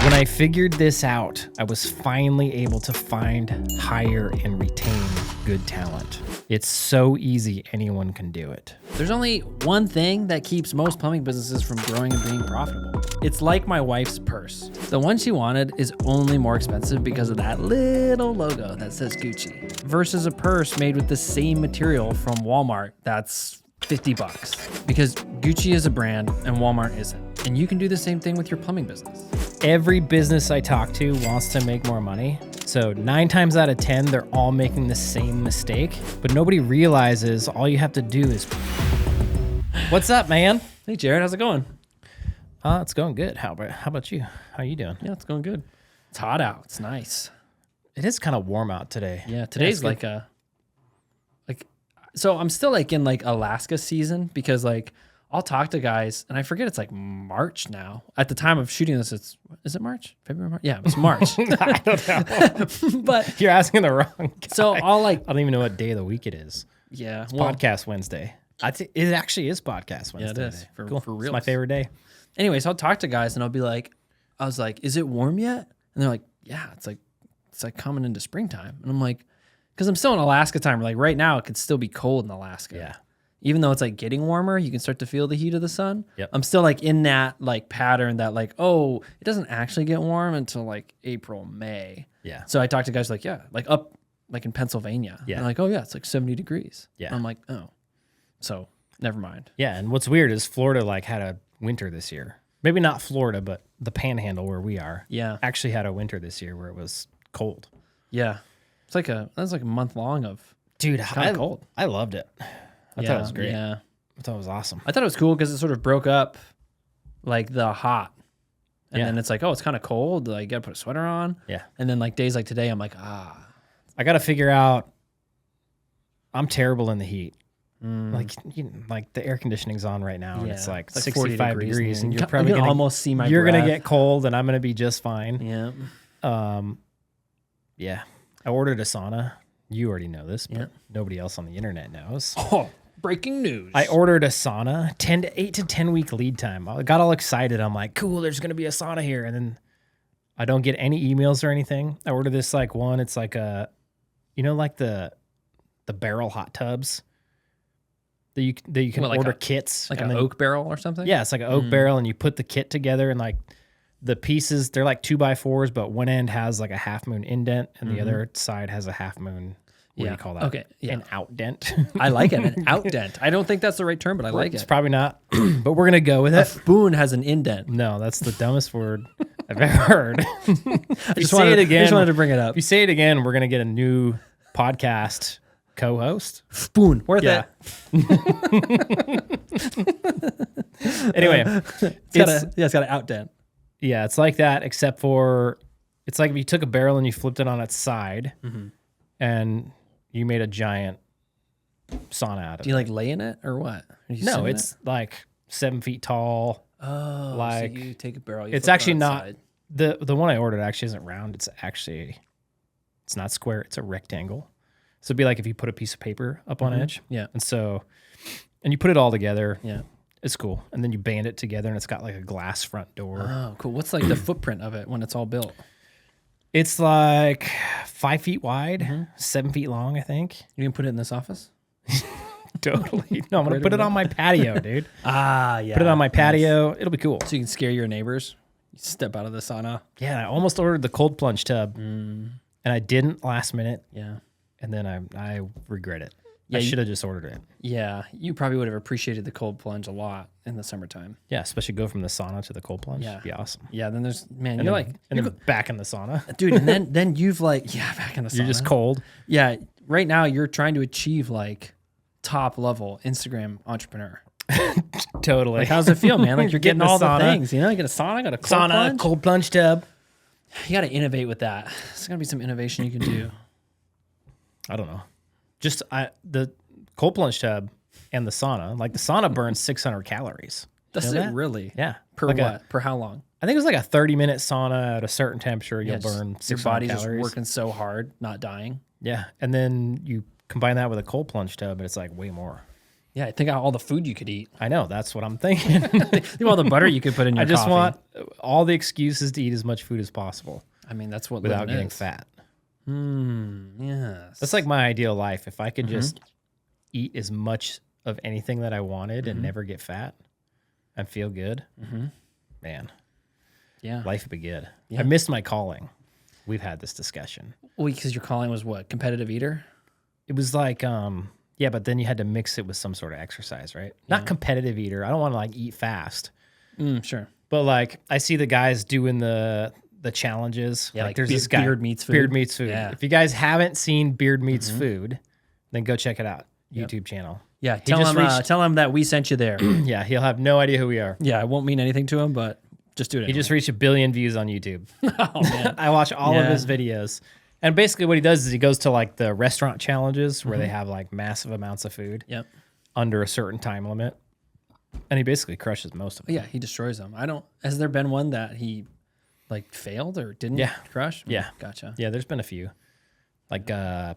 When I figured this out, I was finally able to find, hire, and retain good talent. It's so easy, anyone can do it. There's only one thing that keeps most plumbing businesses from growing and being profitable. It's like my wife's purse. The one she wanted is only more expensive because of that little logo that says Gucci, versus a purse made with the same material from Walmart that's $50. Because Gucci is a brand and Walmart isn't. And you can do the same thing with your plumbing business. Every business I talk to wants to make more money. So 9 times out of 10, they're all making the same mistake, but nobody realizes all you have to do is... What's up, man? Hey, Jared, how's it going? It's going good. How about you? How you doing? Yeah, it's going good. It's hot out. It's nice. It is kind of warm out today. Yeah, today's so I'm still like in like Alaska season because like I'll talk to guys and I forget it's like March now. At the time of shooting this, is it March? February, March? Yeah, it's March. I don't know. But you're asking the wrong guy. So I'll like, I don't even know what day of the week it is. Yeah. It's Podcast Wednesday. It actually is Podcast Wednesday. Yeah, it is. Cool. For real. It's my favorite day. Anyways, I'll talk to guys and I'll be like, I was like, is it warm yet? And they're like, yeah, it's like coming into springtime. And I'm like, because I'm still in Alaska time. Like right now, it could still be cold in Alaska. Yeah. Even though it's like getting warmer, you can start to feel the heat of the sun. Yep. I'm still like in that like pattern that like, oh, it doesn't actually get warm until like April, May. Yeah. So I talk to guys like, yeah, like up like in Pennsylvania. Yeah. And like, oh yeah, it's like 70 degrees. Yeah. And I'm like, oh, so never mind. Yeah. And what's weird is Florida like had a winter this year. Maybe not Florida, but the Panhandle where we are. Yeah. Actually had a winter this year where it was cold. Yeah. That's like a month long of cold. I loved it. I thought it was great. Yeah. I thought it was awesome. I thought it was cool because it sort of broke up like the hot. And then it's like, oh, it's kind of cold. Like, you got to put a sweater on. Yeah. And then like days like today, I'm like, I got to figure out, I'm terrible in the heat. Like the air conditioning's on right now and it's like 65 degrees and you're probably going to almost see my You're breath. going to get cold and I'm going to be just fine. Yeah. Yeah. I ordered a sauna. You already know this, but Yeah. nobody else on the internet knows. Oh, breaking news. I ordered a sauna, 8 to 10 week lead time. I got all excited. I'm like, cool, there's going to be a sauna here. And then I don't get any emails or anything. I ordered this like one. It's like like the barrel hot tubs that you can like order a, kits. Like an oak barrel or something? Yeah, it's like an oak barrel and you put the kit together and like the pieces, they're like 2x4s, but one end has like a half moon indent and the other side has a half moon. What do you call that? Okay. Yeah. An outdent. I like it. An outdent. I don't think that's the right term, but I like It's it. probably not, but we're going to go with A it. spoon has an indent. No, that's the dumbest word I've ever heard. I just wanted to bring it up. If you say it again, we're going to get a new podcast co-host. Spoon. Worth it. Anyway, it's got an outdent. Yeah, it's like that, except for it's like if you took a barrel and you flipped it on its side and you made a giant sauna out of it. Do you like lay in it or what? No, it's like 7 feet tall. Oh, like, so you take a barrel. It's actually not the one I ordered actually isn't round. It's not square. It's a rectangle. So it'd be like if you put a piece of paper up on edge. Yeah. And you put it all together. Yeah. It's cool. And then you band it together and it's got like a glass front door. Oh, cool. What's like the footprint of it when it's all built? It's like 5 feet wide, 7 feet long, I think. You can put it in this office? Totally. No, I'm going to put it on my patio, dude. Yeah. Put it on my patio. It'll be cool. So you can scare your neighbors. You step out of the sauna. Yeah, I almost ordered the cold plunge tub. And I didn't last minute. Yeah. And then I regret it. Yeah, I should have just ordered it. Yeah, you probably would have appreciated the cold plunge a lot in the summertime. Yeah, especially go from the sauna to the cold plunge. Yeah. It'd be awesome. Yeah, then there's, man, And you're then, like... and then back in the sauna. Dude, and then you've like... Yeah, back in the sauna. You're just cold. Yeah, right now you're trying to achieve like top level Instagram entrepreneur. Totally. Like, how's it feel, man? Like you're getting all the sauna. things, you know? You get a sauna, got a cold plunge. Cold plunge tub. You got to innovate with that. There's got to be some innovation you can do. I don't know. Just the cold plunge tub and the sauna. Like the sauna burns 600 calories. That's You know it, that? really? Yeah. Per Like what? Per how long? I think it was like a 30-minute sauna at a certain temperature. You'll burn 600 your body's calories. just working so hard, not dying. Yeah. And then you combine that with a cold plunge tub and it's like way more. Yeah, think of all the food you could eat. I know. That's what I'm thinking. Think of all the butter you could put in your I just coffee. want all the excuses to eat as much food as possible I mean, that's what without living getting is. fat. Yes. That's like my ideal life. If I could just eat as much of anything that I wanted and never get fat and feel good, man, life would be good. Yeah. I missed my calling. We've had this discussion. Well, because your calling was what? Competitive eater? It was like, yeah, but then you had to mix it with some sort of exercise, right? Not competitive eater. I don't want to like eat fast. Sure. But like I see the guys doing the challenges. Yeah, like there's this guy, Beard Meets Food. Beard Meets Food. Yeah. If you guys haven't seen Beard Meets Food, then go check it out. YouTube channel. Yeah, just tell him that we sent you there. Yeah, he'll have no idea who we are. Yeah, it won't mean anything to him, but just do it. He just reached 1 billion views on YouTube. Oh man. I watch all of his videos. And basically what he does is he goes to like the restaurant challenges where they have like massive amounts of food Yep. under a certain time limit. And he basically crushes most of them. Yeah, he destroys them. Has there been one that he like failed or didn't crush? Yeah. Gotcha. Yeah, there's been a few. Like there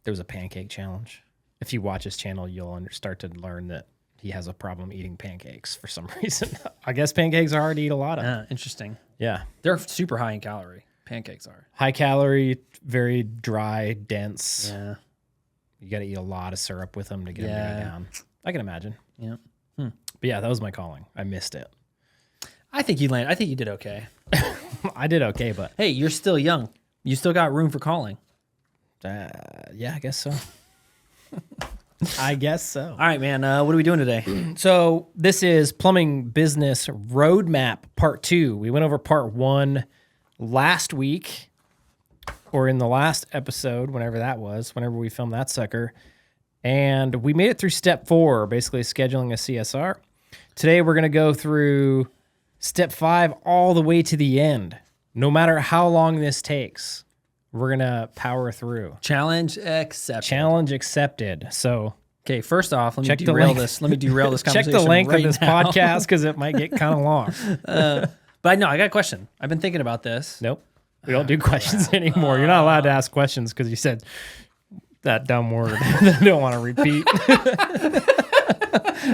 was a pancake challenge. If you watch his channel, you'll start to learn that he has a problem eating pancakes for some reason. I guess pancakes are hard to eat a lot of. Interesting. Yeah. They're super high in calorie. Pancakes are. High calorie, very dry, dense. Yeah. You got to eat a lot of syrup with them to get them to go down. I can imagine. Yeah. But yeah, that was my calling. I missed it. I think you did okay. I did okay, but Hey, you're still young. You still got room for calling. yeah, I guess so. I guess so. All right, man. What are we doing today? So this is Plumbing Business Roadmap Part 2. We went over Part 1 last week, or in the last episode, whenever we filmed that sucker. And we made it through Step 4, basically scheduling a CSR. Today we're going to go through Step 5 all the way to the end. No matter how long this takes, we're going to power through. Challenge accepted. Challenge accepted. So Okay, first off, let me Check the derail link. this. Let me derail this check conversation. the length right of this now. podcast because it might get kind of long. But I know I got a question. I've been thinking about this. Nope. We don't do questions anymore. You're not allowed to ask questions because you said that dumb word that I don't want to repeat.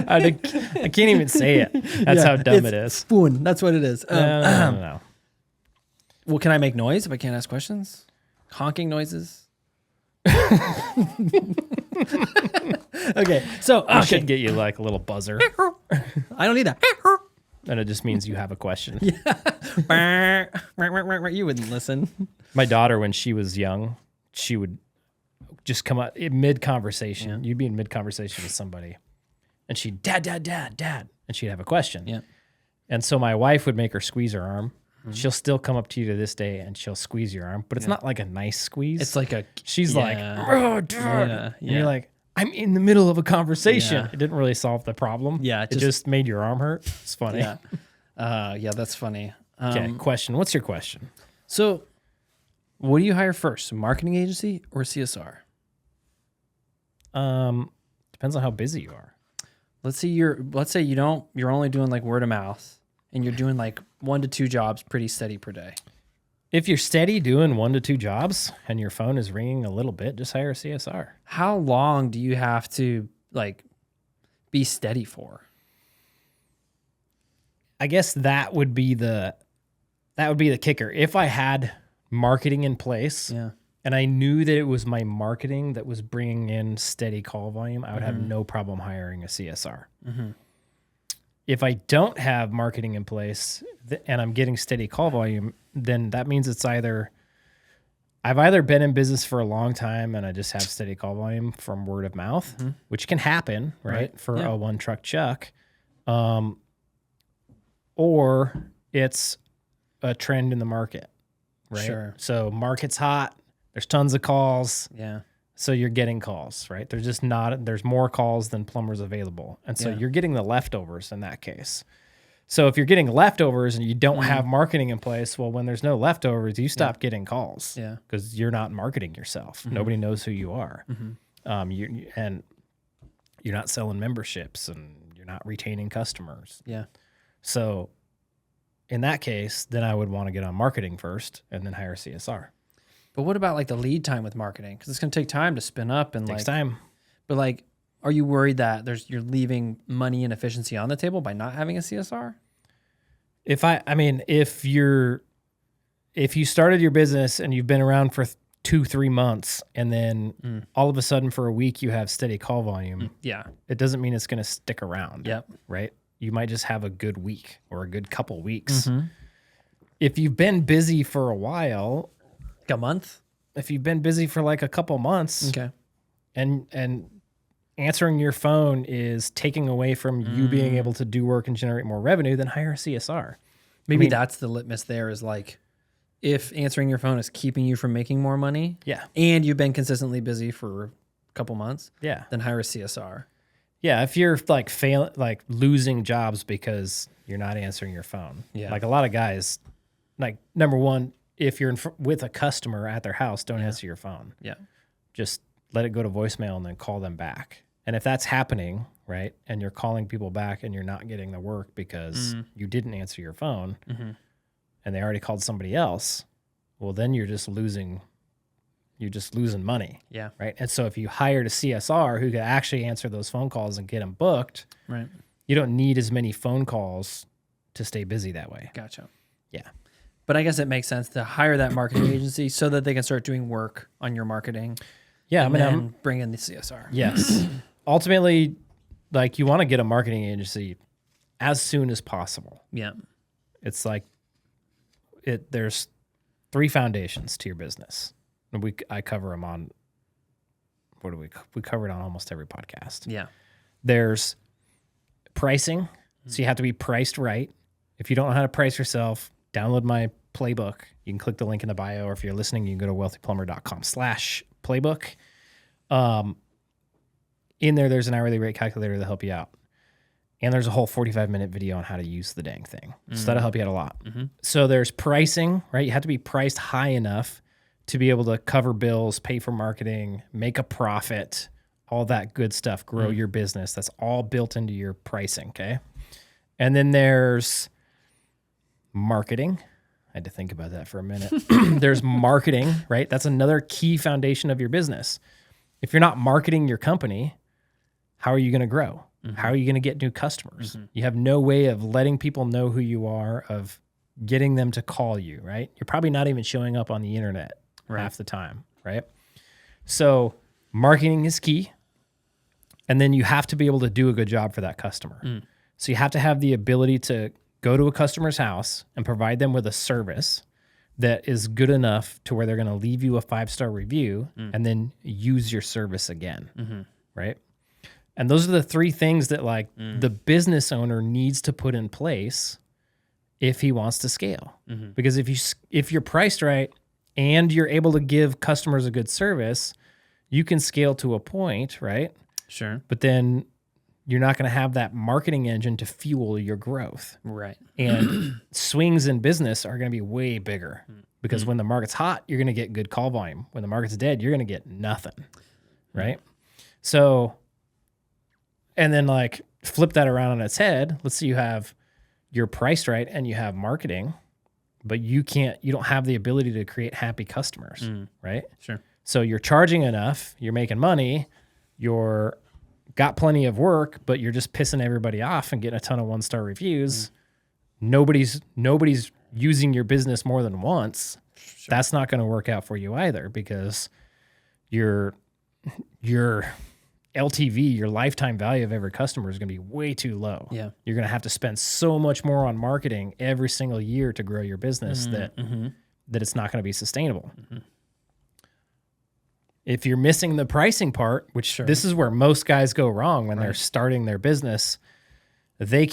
I can't even say it. That's how dumb it is. Spoon. That's what it is. No. Well, can I make noise if I can't ask questions? Honking noises. Okay, so I should get you like a little buzzer, I don't need that. and it just means you have a question. You wouldn't listen. My daughter, when she was young, she would just come up in mid-conversation. You'd be in mid-conversation with somebody, and she'd, dad, and she'd have a question. Yeah. And so my wife would make her squeeze her arm. She'll still come up to you to this day, and she'll squeeze your arm, but it's not like a nice squeeze. It's like a. She's like, Yeah. oh, dad. And you're like, I'm in the middle of a conversation. Yeah. It didn't really solve the problem. Yeah, It just made your arm hurt. It's funny. Yeah. Yeah, that's funny. Okay, question. What's your question? So, what do you hire first, a marketing agency or a CSR? Depends on how busy you are. Let's say you're only doing like word of mouth, and you're doing like 1 to 2 jobs pretty steady per day. If you're steady doing 1 to 2 jobs and your phone is ringing a little bit, just hire a CSR. How long do you have to like be steady for? I guess that would be the kicker. If I had marketing in place, Yeah. and I knew that it was my marketing that was bringing in steady call volume, I would have no problem hiring a CSR. If I don't have marketing in place and I'm getting steady call volume, then that means I've either been in business for a long time and I just have steady call volume from word of mouth, which can happen, right? For a one truck chuck. Or it's a trend in the market, right? Sure. So market's hot. There's tons of calls. Yeah. So you're getting calls, right? There's more calls than plumbers available. And so you're getting the leftovers in that case. So if you're getting leftovers and you don't have marketing in place, well, when there's no leftovers, you stop getting calls because you're not marketing yourself. Nobody knows who you are. And you're not selling memberships and you're not retaining customers. Yeah. So in that case, then I would want to get on marketing first and then hire a CSR. But what about like the lead time with marketing? Because it's going to take time to spin up and Next time. But like, Are you worried that you're leaving money and efficiency on the table by not having a CSR? If you started your business and you've been around for 2-3 months and then all of a sudden for a week you have steady call volume, it doesn't mean it's going to stick around. Yep. Right? You might just have a good week or a good couple weeks. If you've been busy for a while, Like a month? if you've been busy for like a couple months, Okay. and answering your phone is taking away from you being able to do work and generate more revenue, then hire a CSR. Maybe that's the litmus there is like, if answering your phone is keeping you from making more money, and you've been consistently busy for a couple months, then hire a CSR. Yeah, if you're like losing jobs because you're not answering your phone. Yeah. Like a lot of guys, like number one, if you're with a customer at their house, don't answer your phone. Yeah. Just let it go to voicemail and then call them back. And if that's happening, right, and you're calling people back and you're not getting the work because you didn't answer your phone and they already called somebody else, well, then you're just losing money. Yeah. Right. And so if you hired a CSR who could actually answer those phone calls and get them booked, Right. you don't need as many phone calls to stay busy that way. Gotcha. Yeah. But I guess it makes sense to hire that marketing agency so that they can start doing work on your marketing. Yeah. And then bring in the CSR. Yes. Ultimately, like you want to get a marketing agency as soon as possible. Yeah. It's like there's 3 foundations to your business. And I cover them on, we cover it on almost every podcast. Yeah. There's pricing. So you have to be priced right. If you don't know how to price yourself, download my playbook. You can click the link in the bio, or if you're listening, you can go to wealthyplumber.com/playbook. In there's an hourly rate calculator to help you out. And there's a whole 45-minute video on how to use the dang thing. So that'll help you out a lot. So there's pricing, right? You have to be priced high enough to be able to cover bills, pay for marketing, make a profit, all that good stuff, grow your business. That's all built into your pricing, okay? And then there's marketing. I had to think about that for a minute. There's marketing, right? That's another key foundation of your business. If you're not marketing your company, how are you going to grow? How are you going to get new customers? You have no way of letting people know who you are, of getting them to call you, right? You're probably not even showing up on the internet half the time, right? So marketing is key. And then you have to be able to do a good job for that customer. So you have to have the ability to go to a customer's house and provide them with a service that is good enough to where they're going to leave you a 5-star review and then use your service again, right? And those are the 3 things that like the business owner needs to put in place if he wants to scale. Because if you're priced right and you're able to give customers a good service, you can scale to a point, right? Sure. But then you're not going to have that marketing engine to fuel your growth. Right. And swings in business are going to be way bigger because when the market's hot, you're going to get good call volume. When the market's dead, you're going to get nothing, right? So, and then like flip that around on its head. Let's say you're priced right and you have marketing, but you don't have the ability to create happy customers, right? Sure. So you're charging enough, you're making money, you're got plenty of work, but you're just pissing everybody off and getting a ton of 1-star reviews. Nobody's using your business more than once. Sure. That's not going to work out for you either, because your LTV, your lifetime value of every customer, is going to be way too low. Yeah. You're going to have to spend so much more on marketing every single year to grow your business that it's not going to be sustainable. If you're missing the pricing part, which this is where most guys go wrong when they're starting their business, they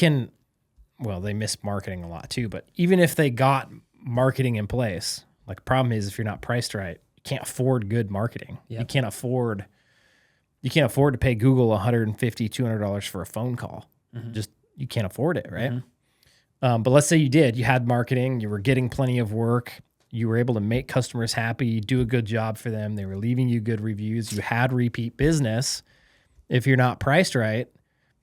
miss marketing a lot too. But even if they got marketing in place, like the problem is if you're not priced right, you can't afford good marketing. Yep. You can't afford to pay Google $150, $200 for a phone call. Just, you can't afford it, right? But let's say you did. You had marketing, you were getting plenty of work, you were able to make customers happy, do a good job for them, they were leaving you good reviews, you had repeat business. If you're not priced right,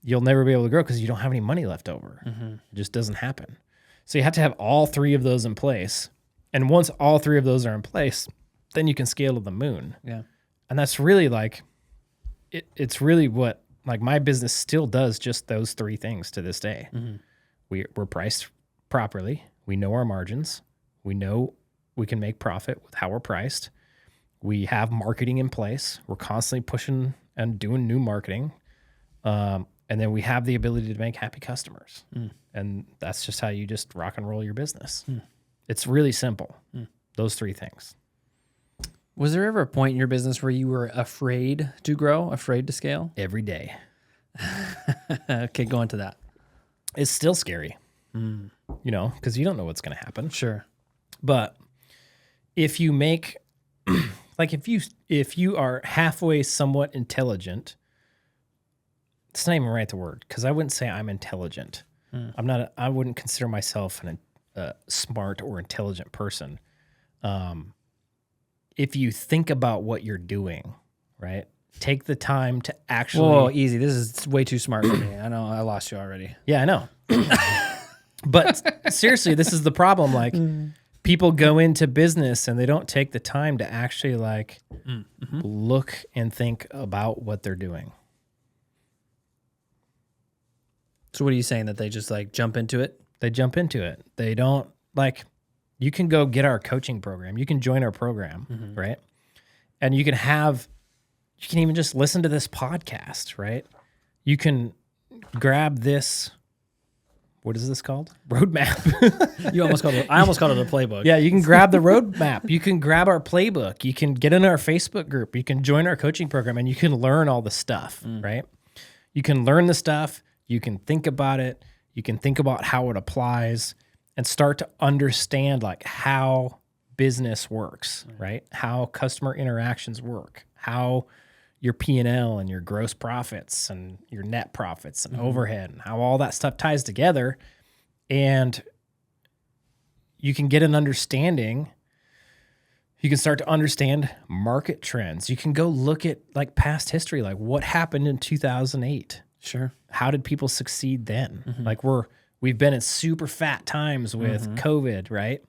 you'll never be able to grow because you don't have any money left over. It just doesn't happen. So you have to have all 3 of those in place. And once all 3 of those are in place, then you can scale to the moon. Yeah. And that's really like, it's really what Like my business still does just those 3 things to this day. We're priced properly. We know our margins. We know we can make profit with how we're priced. We have marketing in place. We're constantly pushing and doing new marketing. And then we have the ability to make happy customers. And that's just how you just rock and roll your business. It's really simple. Those 3 things. Was there ever a point in your business where you were afraid to grow, afraid to scale? Every day. Okay, go into that. It's still scary, you know, because you don't know what's going to happen. Sure. But if you make, like if you are halfway somewhat intelligent, it's not even right the word, because I wouldn't say I'm intelligent. I wouldn't consider myself a smart or intelligent person. If you think about what you're doing, right? Take the time to actually... Whoa, easy. This is way too smart for me. I know I lost you already. Yeah, I know. But seriously, this is the problem. Like people go into business and they don't take the time to actually like look and think about what they're doing. So what are you saying, that they just like jump into it? They jump into it. They don't like... You can go get our coaching program. You can join our program, right? And you can even just listen to this podcast, right? You can grab this, what is this called? Roadmap. I almost called it a playbook. Yeah, you can grab the roadmap. You can grab our playbook. You can get in our Facebook group. You can join our coaching program, and you can learn all the stuff, right? You can learn the stuff. You can think about it. You can think about how it applies and start to understand like how business works, right? How customer interactions work, how your P&L and your gross profits and your net profits and overhead and how all that stuff ties together. And you can get an understanding. You can start to understand market trends. You can go look at like past history, like what happened in 2008. Sure. How did people succeed then? Like we've been in super fat times with COVID, right?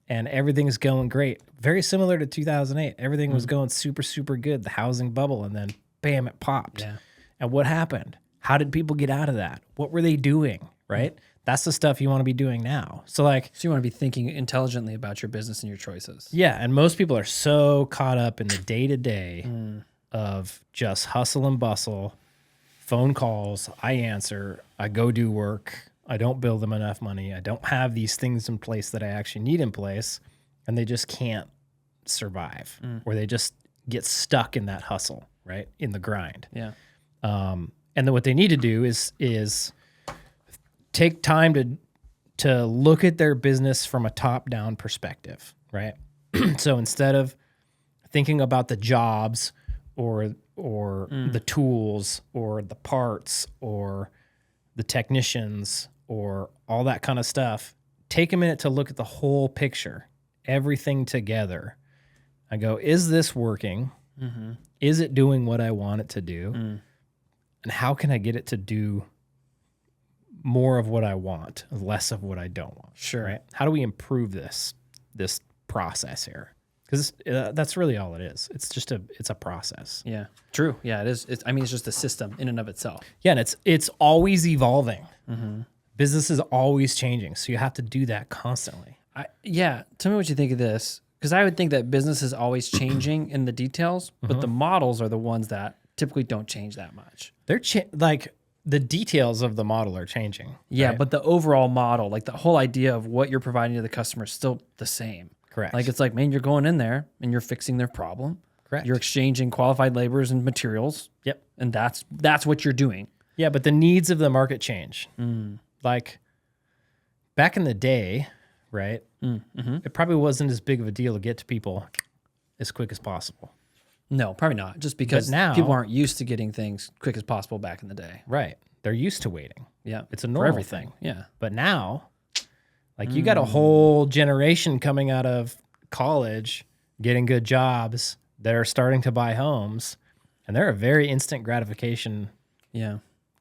And everything's going great. Very similar to 2008. Everything was going super, super good. The housing bubble, and then bam, it popped. Yeah. And what happened? How did people get out of that? What were they doing, right? That's the stuff you want to be doing now. So like... So you want to be thinking intelligently about your business and your choices. Yeah, and most people are so caught up in the day-to-day of just hustle and bustle, phone calls, I answer, I go do work, I don't bill them enough money. I don't have these things in place that I actually need in place, and they just can't survive, or they just get stuck in that hustle, right? In the grind. Yeah. And then what they need to do is take time to look at their business from a top-down perspective, right? So instead of thinking about the jobs or the tools or the parts or the technicians or all that kind of stuff, take a minute to look at the whole picture, everything together. I go, is this working? Is it doing what I want it to do? And how can I get it to do more of what I want, less of what I don't want? Sure. Right? How do we improve this process here? Because that's really all it is. It's a process. Yeah. True. Yeah, it is. It's just a system in and of itself. Yeah, and it's always evolving. Business is always changing, so you have to do that constantly. Tell me what you think of this, because I would think that business is always changing in the details, but the models are the ones that typically don't change that much. They're like the details of the model are changing. Yeah, right? but the overall model, like the whole idea of what you're providing to the customer, is still the same. Correct. Like it's like, man, you're going in there and you're fixing their problem. Correct. You're exchanging qualified laborers and materials. Yep. And that's what you're doing. Yeah, but the needs of the market change. Like back in the day, right? It probably wasn't as big of a deal to get to people as quick as possible. No, probably not. Just because now, people aren't used to getting things quick as possible back in the day. Right. They're used to waiting. Yeah. It's a normal everything. thing. Yeah. But now, like you got a whole generation coming out of college, getting good jobs, that are starting to buy homes, and they're a very instant gratification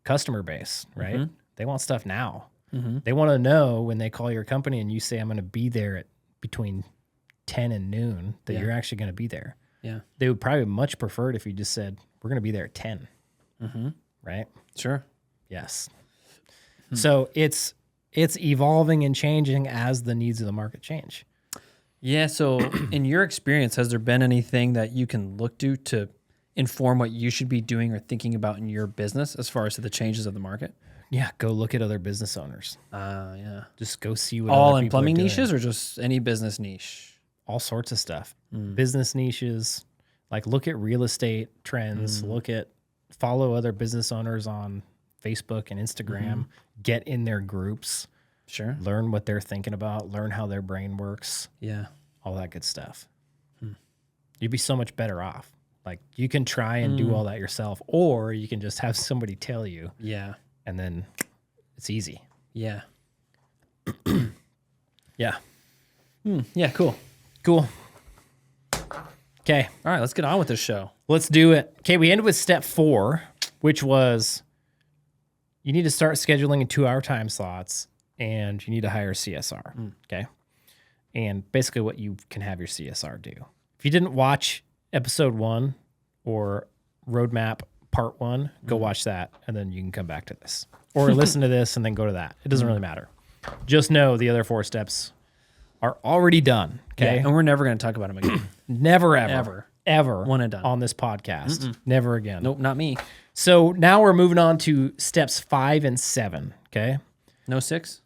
customer base, right? They want stuff now. They want to know when they call your company and you say, I'm going to be there at between 10 and noon, that you're actually going to be there. Yeah. They would probably much prefer it if you just said, we're going to be there at 10, right? Sure. Yes. So it's evolving and changing as the needs of the market change. Yeah. So, in your experience, has there been anything that you can look to inform what you should be doing or thinking about in your business as far as the changes of the market? Yeah, go look at other business owners. Yeah. Just go see what All other in people are plumbing doing. niches or just any business niche? All sorts of stuff. Business niches, like look at real estate trends, follow other business owners on Facebook and Instagram, get in their groups, Sure. learn what they're thinking about, learn how their brain works, Yeah. all that good stuff. You'd be so much better off. Like you can try and do all that yourself, or you can just have somebody tell you, Yeah. and then it's easy. Yeah. Yeah. Yeah. Cool. Cool. Okay. All right. Let's get on with this show. Let's do it. Okay, we ended with step 4, which was you need to start scheduling in 2-hour time slots and you need to hire a CSR. Okay. And basically what you can have your CSR do. If you didn't watch episode 1 or roadmap part 1, go watch that and then you can come back to this. Or listen to this and then go to that. It doesn't really matter. Just know the other 4 steps are already done. Okay. Yeah, and we're never going to talk about them again. Never, ever One and done. on this podcast. Never again. Nope, not me. So now we're moving on to steps 5 and 7. Okay. No 6?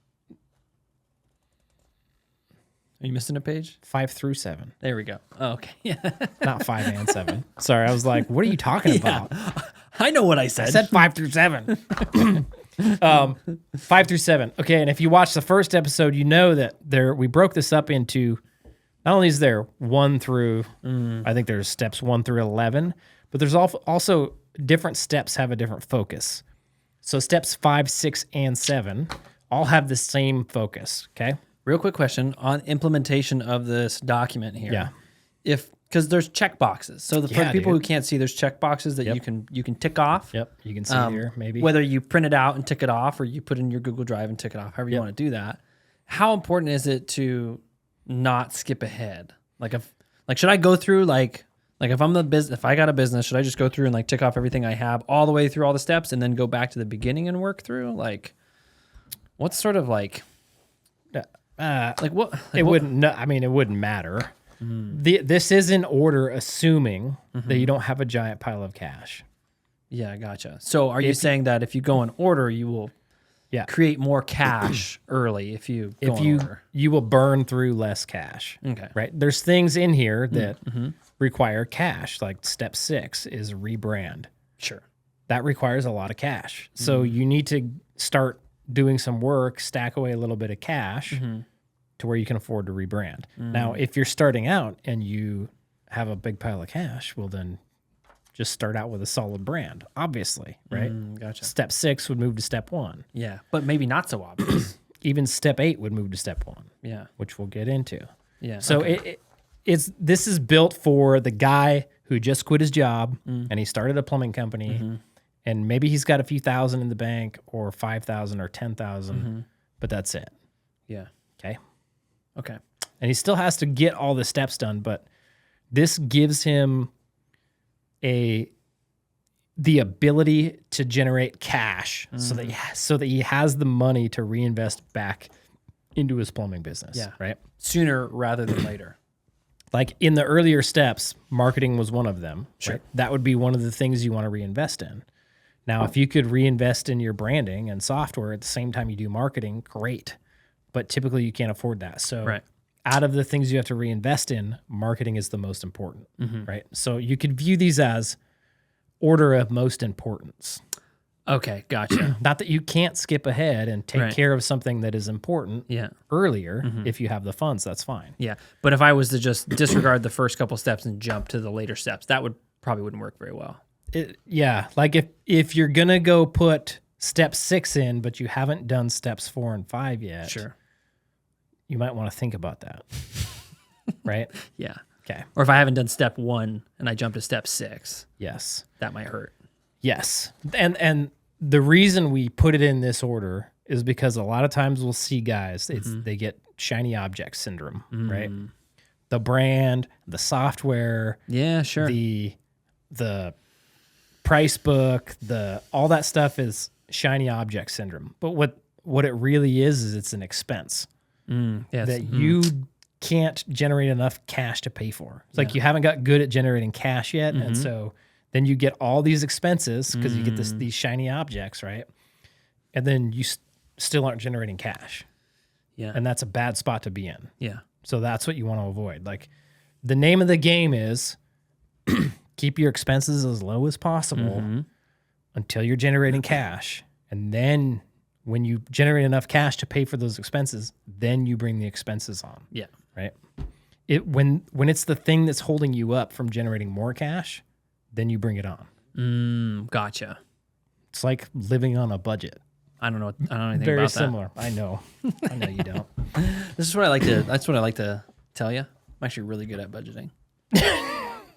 Are you missing a page? 5 through 7, There we go. Oh, okay. Yeah. not 5 and 7. Sorry. I was like, what are you talking about? I know what I said. I said 5 through 7. 5 through 7. Okay. And if you watch the first episode, you know that we broke this up into, not only is there 1 through, I think there's steps 1 through 11, but there's also different steps have a different focus. So steps 5, 6, and 7 all have the same focus. Okay. Real quick question on implementation of this document here. Yeah. Because there's check boxes. So for the people who can't see, there's check boxes that you can tick off. Yep. You can see here, maybe. Whether you print it out and tick it off or you put it in your Google Drive and tick it off, however you want to do that. How important is it to not skip ahead? Should I go through if I'm the business, if I got a business, should I just go through and tick off everything I have all the way through all the steps and then go back to the beginning and work through? What's sort of what? It wouldn't matter. This is in order, assuming that you don't have a giant pile of cash. Yeah, gotcha. So are you saying that if you go in order, you will create more cash early if you go in order? You will burn through less cash. Okay. Right? There's things in here that require cash, like step 6 is rebrand. Sure. That requires a lot of cash. So you need to start doing some work, stack away a little bit of cash to where you can afford to rebrand. Now, if you're starting out and you have a big pile of cash, well, then just start out with a solid brand, obviously, right? Gotcha. Step 6 would move to step 1. Yeah, but maybe not so obvious. Even step 8 would move to step 1. Yeah. Which we'll get into. Yeah. So this is built for the guy who just quit his job and he started a plumbing company and maybe he's got a few thousand in the bank or 5,000 or 10,000, but that's it. Yeah. Okay. And he still has to get all the steps done, but this gives him the ability to generate cash so that he has the money to reinvest back into his plumbing business. Yeah. Right. Sooner rather than later. Like in the earlier steps, marketing was one of them. Sure. Right? That would be one of the things you want to reinvest in. Now, if you could reinvest in your branding and software at the same time you do marketing, great. But typically you can't afford that. So out of the things you have to reinvest in, marketing is the most important, right? So you could view these as order of most importance. Okay, gotcha. Not that you can't skip ahead and take care of something that is important earlier. If you have the funds, that's fine. Yeah, but if I was to just disregard the first couple steps and jump to the later steps, that probably wouldn't work very well. Like if you're going to go put step 6 in, but you haven't done steps 4 and 5 yet. Sure. You might want to think about that. Right? Yeah. Okay. Or if I haven't done step 1 and I jump to step 6. Yes. That might hurt. Yes. And the reason we put it in this order is because a lot of times we'll see guys, they get shiny object syndrome, right? The brand, the software. Yeah, sure. The price book, all that stuff is shiny object syndrome. But what it really is it's an expense that you can't generate enough cash to pay for. It's like you haven't got good at generating cash yet, and so then you get all these expenses because you get these shiny objects, right? And then you still aren't generating cash. Yeah. And that's a bad spot to be in. Yeah. So that's what you want to avoid. Like the name of the game is keep your expenses as low as possible until you're generating cash. And then when you generate enough cash to pay for those expenses, then you bring the expenses on. Yeah. Right? When it's the thing that's holding you up from generating more cash, then you bring it on. Gotcha. It's like living on a budget. I don't know anything Very about similar. I know. I know you don't. That's what I like to tell you. I'm actually really good at budgeting.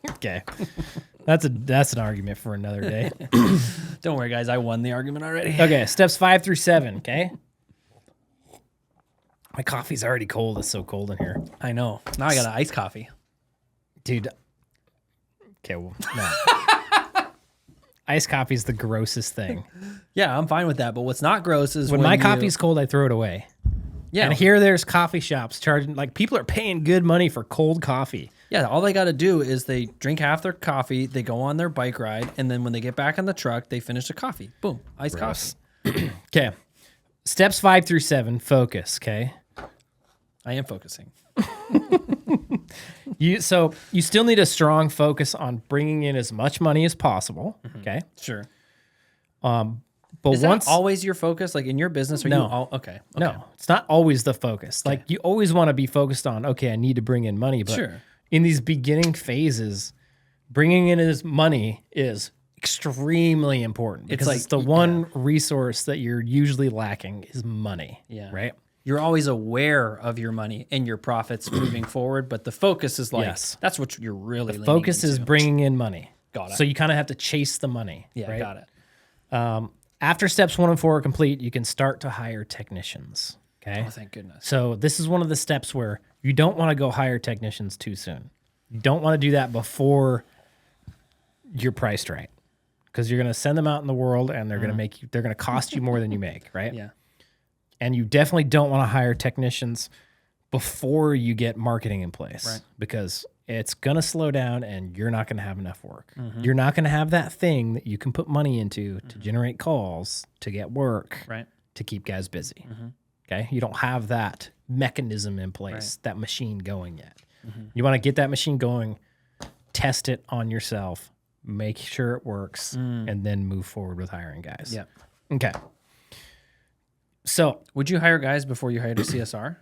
Okay. That's an argument for another day. Don't worry, guys. I won the argument already. Okay, steps 5 through 7, okay? My coffee's already cold. It's so cold in here. I know. Now I got an iced coffee. Dude. Okay, well, no. Iced coffee's the grossest thing. Yeah, I'm fine with that. But what's not gross is when my coffee's cold, I throw it away. Yeah. And there's coffee shops charging, like, people are paying good money for cold coffee. Yeah, all they got to do is they drink half their coffee, they go on their bike ride, and then when they get back on the truck, they finish the coffee. Boom, iced coffee. Okay. Steps 5 through 7, focus, okay? I am focusing. You still need a strong focus on bringing in as much money as possible, okay? Sure. But Is that always your focus? Like in your business? Okay. No, it's not always the focus. Like you always want to be focused on, okay, I need to bring in money. But in these beginning phases, bringing in as money is extremely important because it's the one resource that you're usually lacking is money. Yeah. Right? You're always aware of your money and your profits moving forward, but the focus is like, that's what you're really leaning focus into. is bringing in money. Got it. So you kind of have to chase the money. Yeah, right? got it. After steps 1 and 4 are complete, you can start to hire technicians. Okay. Oh, thank goodness. So this is one of the steps where you don't want to go hire technicians too soon. You don't want to do that before you're priced right, because you're going to send them out in the world and they're going to cost you more than you make, right? Yeah. And you definitely don't want to hire technicians before you get marketing in place, right? Because it's going to slow down and you're not going to have enough work. You're not going to have that thing that you can put money into to generate calls, to get work, right? To keep guys busy. Okay. You don't have that mechanism in place, that machine going yet. You want to get that machine going, test it on yourself, make sure it works, and then move forward with hiring guys. Yeah. Okay. So would you hire guys before you hired a CSR?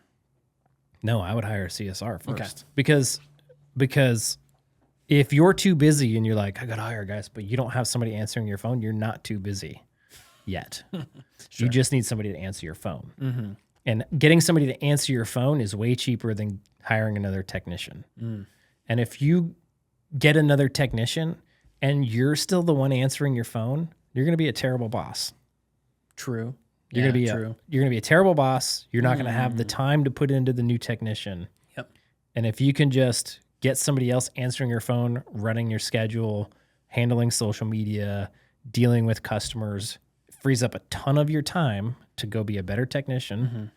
No, I would hire a CSR first. Because if you're too busy and you're like, I got to hire guys, but you don't have somebody answering your phone, you're not too busy yet. You just need somebody to answer your phone. And getting somebody to answer your phone is way cheaper than hiring another technician. And if you get another technician and you're still the one answering your phone, you're going to be a terrible boss. True. You're going to be a terrible boss. You're not going to have the time to put into the new technician. Yep. And if you can just get somebody else answering your phone, running your schedule, handling social media, dealing with customers, it frees up a ton of your time to go be a better technician.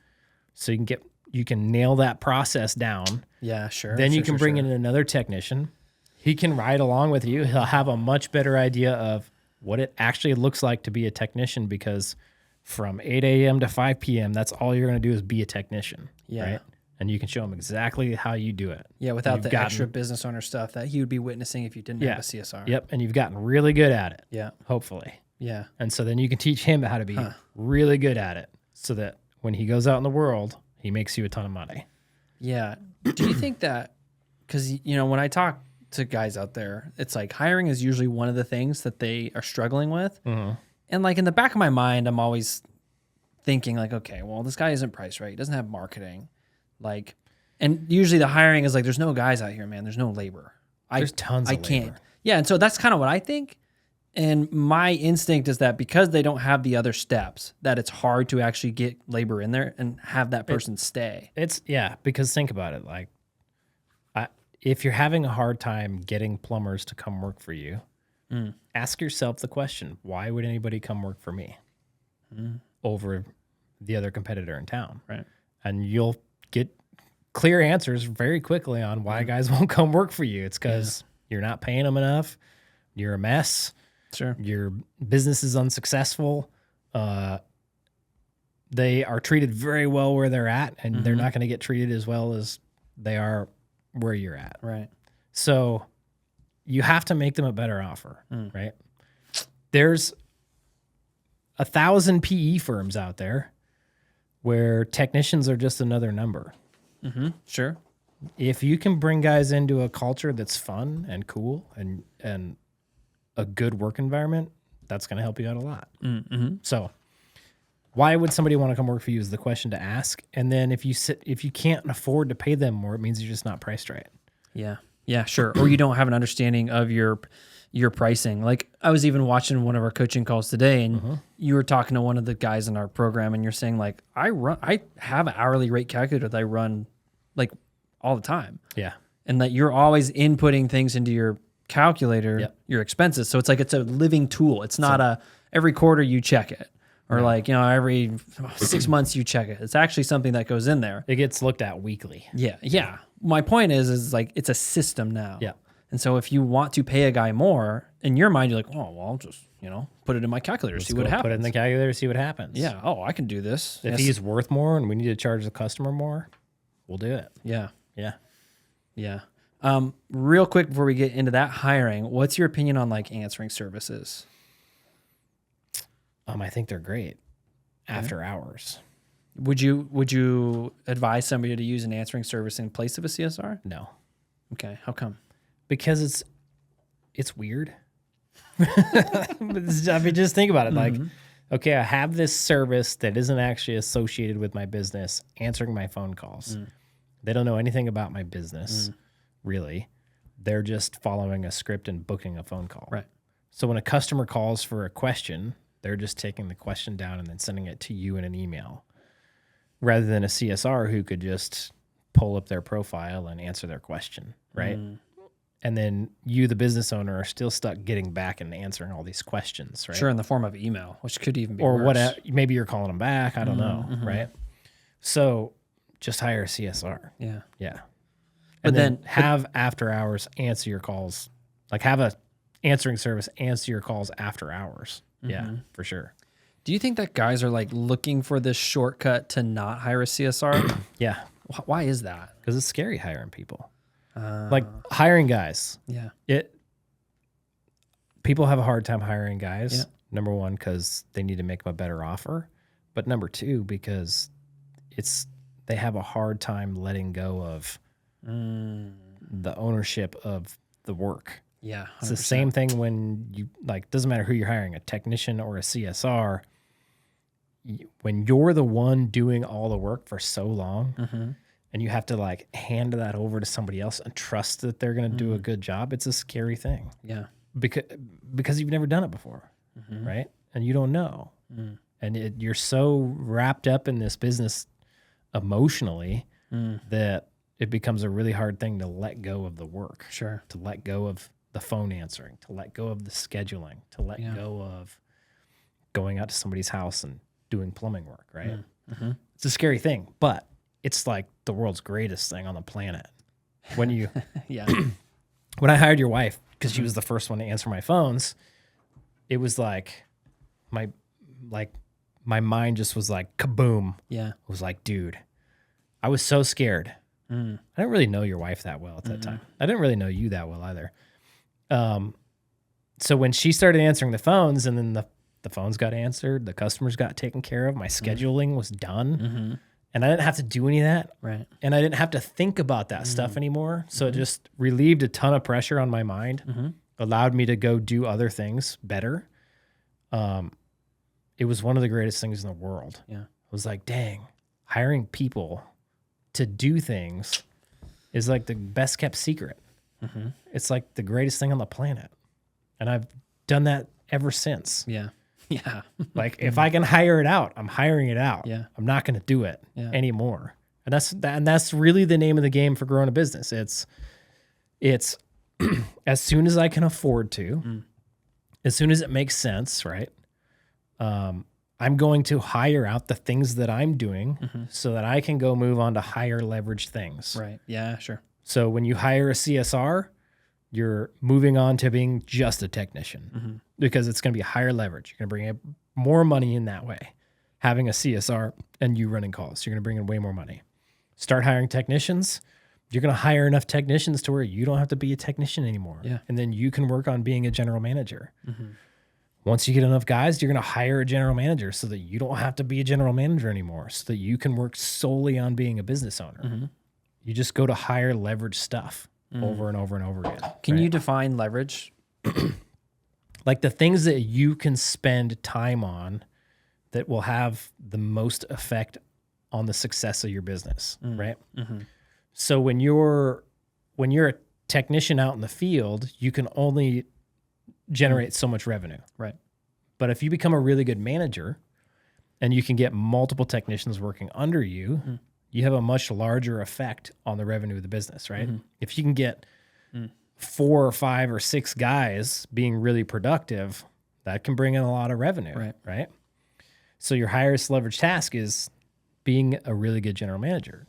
So you can nail that process down. Yeah, sure. Then you can bring in another technician. He can ride along with you. He'll have a much better idea of what it actually looks like to be a technician, because from 8 a.m. to 5 p.m., that's all you're going to do is be a technician. Yeah. Right? And you can show him exactly how you do it. Yeah, without the extra business owner stuff that he would be witnessing if you didn't have a CSR. Yep. And you've gotten really good at it. Yeah. Hopefully. Yeah. And so then you can teach him how to be really good at it, so that when he goes out in the world, he makes you a ton of money. Yeah. Do you think that, because, when I talk to guys out there, it's like hiring is usually one of the things that they are struggling with. And like in the back of my mind, I'm always thinking like, okay, well, this guy isn't priced right. He doesn't have marketing. Like, and usually the hiring is like, there's no guys out here, man. There's no labor. There's tons of labor. Yeah. And so that's kind of what I think. And my instinct is that because they don't have the other steps, that it's hard to actually get labor in there and have that person stay. Because think about it. Like, if you're having a hard time getting plumbers to come work for you, Ask yourself the question, why would anybody come work for me over the other competitor in town? Right. And you'll get clear answers very quickly on why guys won't come work for you. It's because you're not paying them enough. You're a mess. Sure. Your business is unsuccessful. They are treated very well where they're at, and they're not going to get treated as well as they are where you're at. Right. So you have to make them a better offer, right? There's 1,000 PE firms out there where technicians are just another number. Sure. If you can bring guys into a culture that's fun and cool and a good work environment, that's going to help you out a lot. So why would somebody want to come work for you is the question to ask. And then if you can't afford to pay them more, it means you're just not priced right. Yeah. Yeah, sure. Or you don't have an understanding of your pricing. Like I was even watching one of our coaching calls today, and you were talking to one of the guys in our program, and you're saying like, I have an hourly rate calculator that I run like all the time. Yeah. And that you're always inputting things into your calculator, your expenses. So it's like, it's a living tool. It's not every quarter you check it. Or like, every 6 months you check it. It's actually something that goes in there. It gets looked at weekly. Yeah. Yeah. My point is like, it's a system now. Yeah. And so if you want to pay a guy more, in your mind, you're like, oh, well, I'll just, put it in my calculator, see what happens. Put it in the calculator, see what happens. Yeah. Oh, I can do this. If he's worth more and we need to charge the customer more, we'll do it. Yeah. Yeah. Yeah. Real quick before we get into that hiring, what's your opinion on like answering services? I think they're great after hours. Would you advise somebody to use an answering service in place of a CSR? No. Okay. How come? Because it's weird. Just think about it. Like, okay, I have this service that isn't actually associated with my business answering my phone calls. They don't know anything about my business, really. They're just following a script and booking a phone call. Right. So when a customer calls for a question, they're just taking the question down and then sending it to you in an email, rather than a CSR who could just pull up their profile and answer their question, right? And then you, the business owner, are still stuck getting back and answering all these questions, right? Sure, in the form of email, which could even be or worse. what? Maybe you're calling them back. I don't know, right? So just hire a CSR. Yeah. Yeah. But And then then- have after hours answer your calls. Like have a answering service answer your calls after hours. Yeah, for sure. Do you think that guys are like looking for this shortcut to not hire a CSR? Yeah, Why is that? because it's scary hiring people. Like hiring guys. Yeah. People have a hard time hiring guys. Yeah. Number one, because they need to make them a better offer. But number two, because they have a hard time letting go of the ownership of the work. Yeah. 100%. It's the same thing when doesn't matter who you're hiring, a technician or a CSR. When you're the one doing all the work for so long and you have to hand that over to somebody else and trust that they're going to do a good job, it's a scary thing. Yeah. Because you've never done it before, right? And you don't know. And you're so wrapped up in this business emotionally that it becomes a really hard thing to let go of the work. Sure. To let go of the phone answering, to let go of the scheduling, to let go of going out to somebody's house and doing plumbing work, right? It's a scary thing, but it's like the world's greatest thing on the planet. When you, Yeah. when I hired your wife, because she was the first one to answer my phones, it was like my mind just was like kaboom. Yeah. It was like, dude, I was so scared. I didn't really know your wife that well at that time. I didn't really know you that well either. So when she started answering the phones and then the phones got answered, the customers got taken care of, my scheduling was done, and I didn't have to do any of that. Right. And I didn't have to think about that stuff anymore. So it just relieved a ton of pressure on my mind, allowed me to go do other things better. It was one of the greatest things in the world. Yeah. I was like, dang, hiring people to do things is like the best kept secret. It's like the greatest thing on the planet. And I've done that ever since. Yeah. Yeah. Like if I can hire it out, I'm hiring it out. Yeah. I'm not going to do it Yeah. anymore. And that's really the name of the game for growing a business. It's as soon as I can afford to, as soon as it makes sense, right? I'm going to hire out the things that I'm doing so that I can go move on to higher leverage things. Right. Yeah, sure. So when you hire a CSR, you're moving on to being just a technician because it's going to be higher leverage. You're going to bring in more money in that way. Having a CSR and you running calls, you're going to bring in way more money. Start hiring technicians. You're going to hire enough technicians to where you don't have to be a technician anymore. Yeah. And then you can work on being a general manager. Once you get enough guys, you're going to hire a general manager so that you don't have to be a general manager anymore, so that you can work solely on being a business owner. You just go to higher leverage stuff over and over and over again. Can you define leverage? Like the things that you can spend time on that will have the most effect on the success of your business, right? So when you're a technician out in the field, you can only generate so much revenue. Right. But if you become a really good manager and you can get multiple technicians working under you, you have a much larger effect on the revenue of the business, right? If you can get 4 or 5 or 6 guys being really productive, that can bring in a lot of revenue, right? So your highest leverage task is being a really good general manager.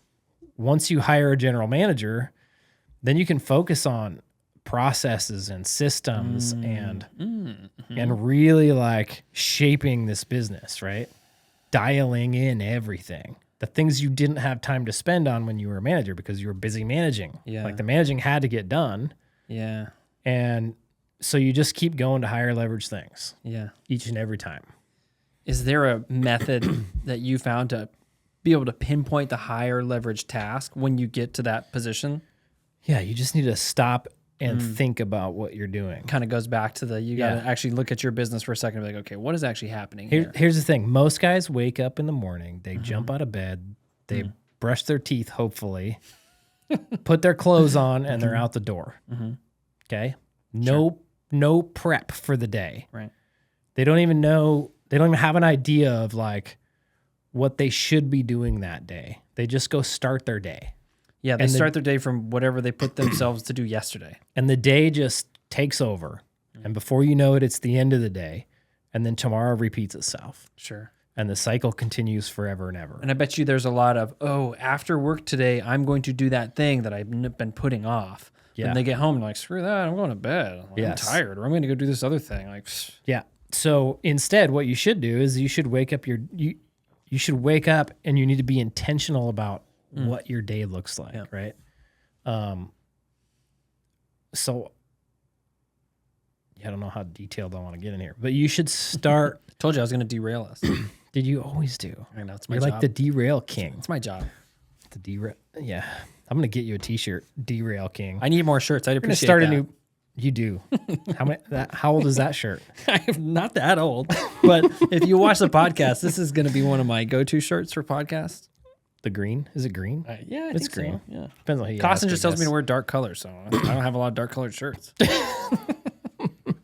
Once you hire a general manager, then you can focus on processes and systems and really like shaping this business, right? Dialing in everything. The things you didn't have time to spend on when you were a manager because you were busy managing. Yeah. Like the managing had to get done. Yeah. And so you just keep going to higher leverage things Yeah. each and every time. Is there a method that you found to be able to pinpoint the higher leverage task when you get to that position? Yeah, you just need to stop and think about what you're doing. Kind of goes back to you got to actually look at your business for a second and be like, okay, what is actually happening here? Here's the thing. Most guys wake up in the morning, they jump out of bed, they brush their teeth, hopefully, put their clothes on, and they're out the door. Okay? No prep for the day. Right. They don't even have an idea of like what they should be doing that day. They just go start their day. Yeah, they start their day from whatever they put themselves to do yesterday. And the day just takes over. And before you know it, it's the end of the day. And then tomorrow repeats itself. Sure. And the cycle continues forever and ever. And I bet you there's a lot of, after work today, I'm going to do that thing that I've been putting off. Yeah. And they get home and like, screw that, I'm going to bed. I'm tired, or I'm going to go do this other thing. Like, yeah. So instead, what you should do is you should wake up you should wake up and you need to be intentional about what your day looks like, right? So I don't know how detailed I want to get in here, but you should start. Told you I was going to derail us. Did you always do? I know, it's my You're job. like the derail king. It's my job. The derail. Yeah. I'm going to get you a t-shirt, derail king. I need more shirts. I'd You're going to appreciate start that. a new. You do. How old is that shirt? I'm not that old, but if you watch the podcast, this is going to be one of my go-to shirts for podcasts. The green? Is it green? Yeah, It's green. So. Yeah. Depends on who you Costin ask, just I tells me guess. to wear dark colors, so I don't have a lot of dark colored shirts.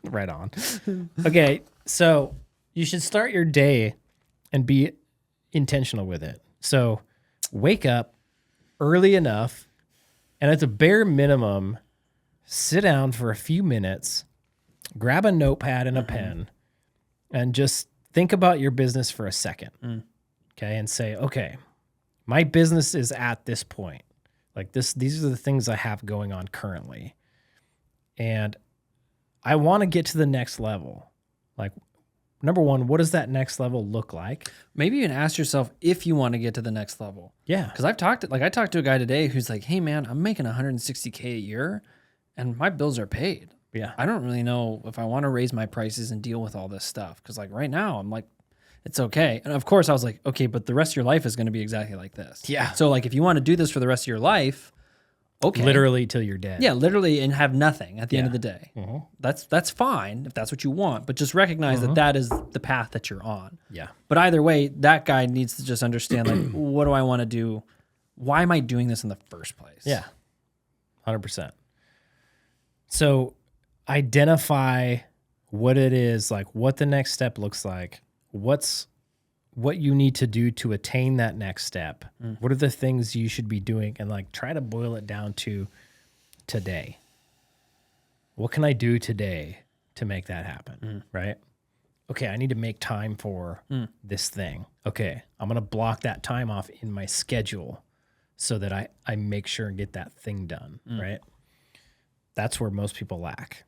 Right on. Okay, so you should start your day and be intentional with it. So wake up early enough, and at the bare minimum, sit down for a few minutes, grab a notepad and a pen, and just think about your business for a second. Okay, and say, okay, my business is at this point. Like these are the things I have going on currently. And I want to get to the next level. Like, number one, what does that next level look like? Maybe even ask yourself if you want to get to the next level. Yeah. Because I talked to a guy today who's like, hey man, I'm making $160K a year and my bills are paid. Yeah. I don't really know if I want to raise my prices and deal with all this stuff. Because like right now I'm like, it's okay. And of course I was like, okay, but the rest of your life is going to be exactly like this. Yeah. So like if you want to do this for the rest of your life, okay. Literally till you're dead. Yeah, literally, and have nothing at the end of the day. That's fine if that's what you want, but just recognize that is the path that you're on. Yeah. But either way, that guy needs to just understand, like, what do I want to do? Why am I doing this in the first place? Yeah. 100%. So identify what it is, like what the next step looks like, what you need to do to attain that next step. What are the things you should be doing? And like try to boil it down to today. What can I do today to make that happen, right? Okay, I need to make time for this thing. Okay, I'm going to block that time off in my schedule so that I make sure and get that thing done, right? That's where most people lack.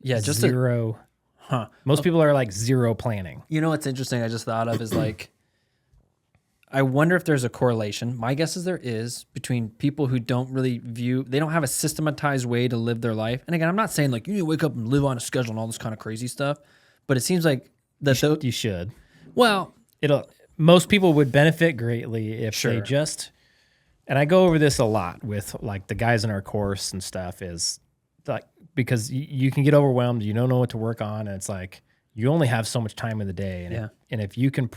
Yeah, just zero. Most people are like zero planning. You know what's interesting? I just thought of is like, I wonder if there's a correlation. My guess is there is between people who don't really they don't have a systematized way to live their life. And again, I'm not saying like you need to wake up and live on a schedule and all this kind of crazy stuff, but it seems like that you should. Well, most people would benefit greatly if they just, and I go over this a lot with like the guys in our course and stuff, is like, because you can get overwhelmed, you don't know what to work on, and it's like you only have so much time in the day, and if you can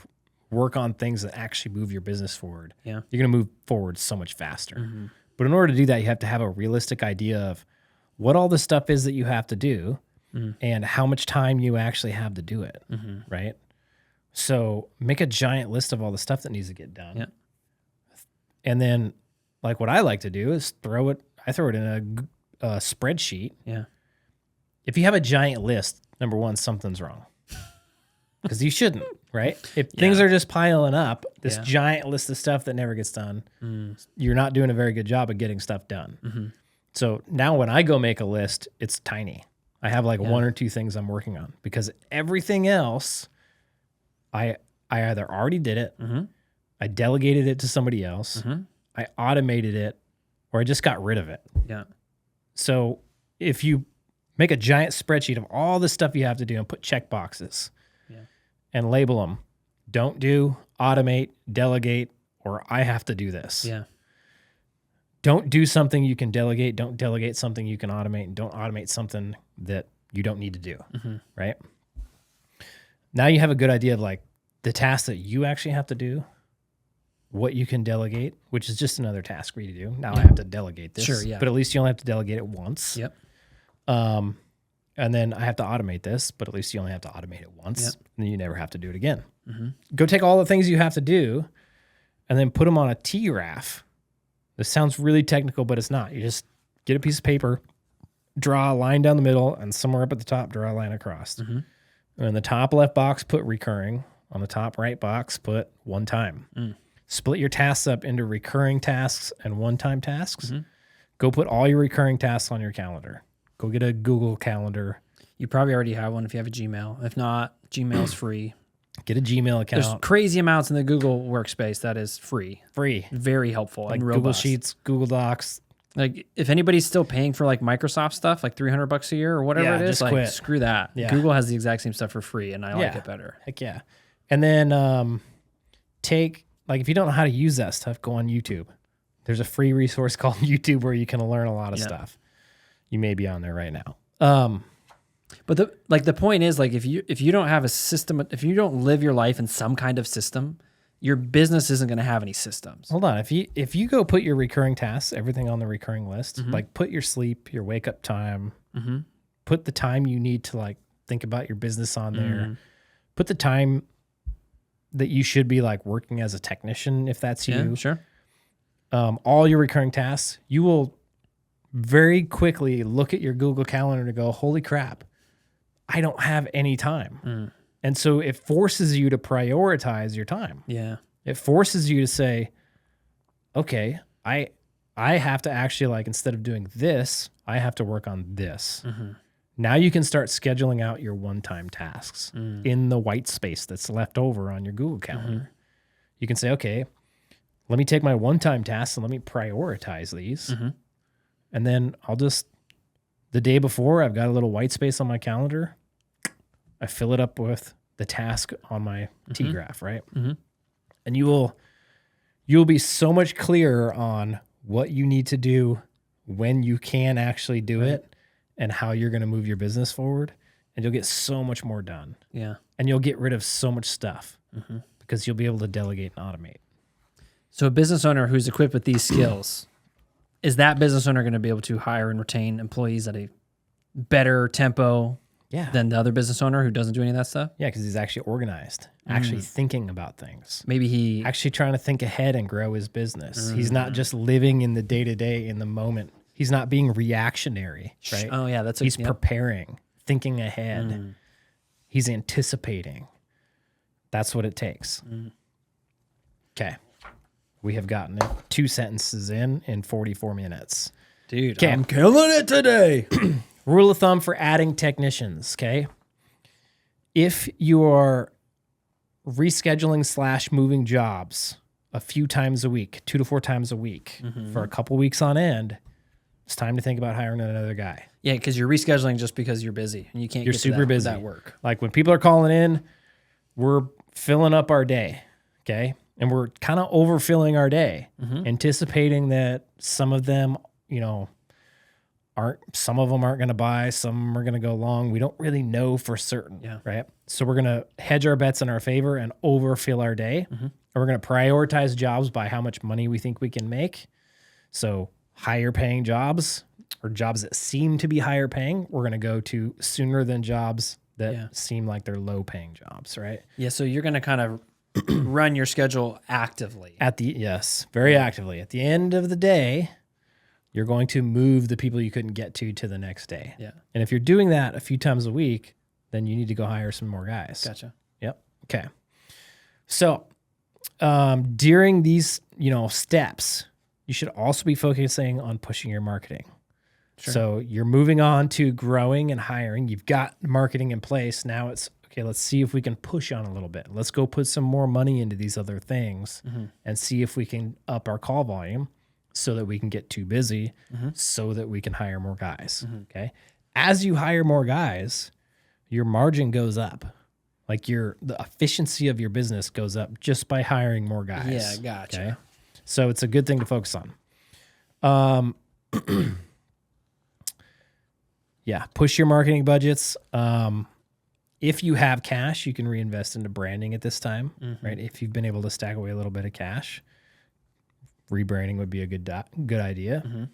work on things that actually move your business forward, you're going to move forward so much faster. But in order to do that, you have to have a realistic idea of what all the stuff is that you have to do and how much time you actually have to do it, right? So make a giant list of all the stuff that needs to get done. And then like what I like to do is I throw it in a spreadsheet. If you have a giant list, number one, something's wrong. Because you shouldn't, right? If things are just piling up, this giant list of stuff that never gets done, you're not doing a very good job of getting stuff done. So now when I go make a list, it's tiny. I have like one or two things I'm working on, because everything else, I either already did it, I delegated it to somebody else, I automated it, or I just got rid of it. So if you make a giant spreadsheet of all the stuff you have to do and put check boxes and label them, don't do, automate, delegate, or I have to do this. Don't do something you can delegate, don't delegate something you can automate, and don't automate something that you don't need to do, right? Now you have a good idea of like the tasks that you actually have to do, what you can delegate, which is just another task for you to do. Now I have to delegate this, but at least you only have to delegate it once. And then I have to automate this, but at least you only have to automate it once, and then you never have to do it again. Go take all the things you have to do and then put them on a T-graph. This sounds really technical, but it's not. You just get a piece of paper, draw a line down the middle, and somewhere up at the top, draw a line across. And in the top left box, put recurring. On the top right box, put one time. Split your tasks up into recurring tasks and one-time tasks. Go put all your recurring tasks on your calendar. Go get a Google Calendar. You probably already have one if you have a Gmail. If not, Gmail's free. Get a Gmail account. There's crazy amounts in the Google workspace that is free. Very helpful. Like and robust. Google Sheets, Google Docs. Like if anybody's still paying for like Microsoft stuff, like $300 a year or whatever it is, just like quit. Screw that. Google has the exact same stuff for free, and I like it better. Heck yeah. And then if you don't know how to use that stuff, go on YouTube. There's a free resource called YouTube where you can learn a lot of stuff. You may be on there right now. But the point is, like, if you don't have a system, if you don't live your life in some kind of system, your business isn't going to have any systems. Hold on. If you go put your recurring tasks, everything on the recurring list, like put your sleep, your wake up time, put the time you need to like think about your business on there, put the time that you should be like working as a technician, if that's you. All your recurring tasks, you will very quickly look at your Google Calendar and go, holy crap, I don't have any time. And so it forces you to prioritize your time. It forces you to say, okay, I have to actually, like, instead of doing this, I have to work on this. Now you can start scheduling out your one-time tasks in the white space that's left over on your Google Calendar. You can say, okay, let me take my one-time tasks and let me prioritize these. And then I'll just, the day before, I've got a little white space on my calendar. I fill it up with the task on my T-graph, right? And you'll be so much clearer on what you need to do, when you can actually do it, and how you're going to move your business forward. And you'll get so much more done. And you'll get rid of so much stuff because you'll be able to delegate and automate. So a business owner who's equipped with these skills, is that business owner going to be able to hire and retain employees at a better tempo than the other business owner who doesn't do any of that stuff? Yeah, because he's actually organized, actually thinking about things. Maybe he actually trying to think ahead and grow his business. He's not just living in the day-to-day, in the moment. He's not being reactionary, right? Oh, yeah. He's preparing, thinking ahead. He's anticipating. That's what it takes. Okay. We have gotten it 2 sentences in 44 minutes. Dude, Okay. I'm killing it today. Rule of thumb for adding technicians, okay? If you are rescheduling / moving jobs a few times a week, 2 to 4 times a week for a couple weeks on end, it's time to think about hiring another guy. Yeah, because you're rescheduling just because you're busy and you can't You're get super to that, busy. that work. Like when people are calling in, we're filling up our day, okay? And we're kind of overfilling our day, anticipating that some of them, some of them aren't going to buy, some are going to go long. We don't really know for certain, right? So we're going to hedge our bets in our favor and overfill our day. And we're going to prioritize jobs by how much money we think we can make. So higher paying jobs or jobs that seem to be higher paying, we're going to go to sooner than jobs that seem like they're low paying jobs, right? Yeah, so you're going to kind of run your schedule actively. Very actively. At the end of the day, you're going to move the people you couldn't get to the next day. Yeah. And if you're doing that a few times a week, then you need to go hire some more guys. Gotcha. Yep. Okay. So during these, steps, you should also be focusing on pushing your marketing. Sure. So you're moving on to growing and hiring. You've got marketing in place. Now it's, okay, let's see if we can push on a little bit. Let's go put some more money into these other things and see if we can up our call volume so that we can get too busy so that we can hire more guys. Okay. As you hire more guys, your margin goes up. Like the efficiency of your business goes up just by hiring more guys. Yeah, gotcha. Okay? So it's a good thing to focus on. Yeah, push your marketing budgets. If you have cash, you can reinvest into branding at this time, right? If you've been able to stack away a little bit of cash, rebranding would be a good idea.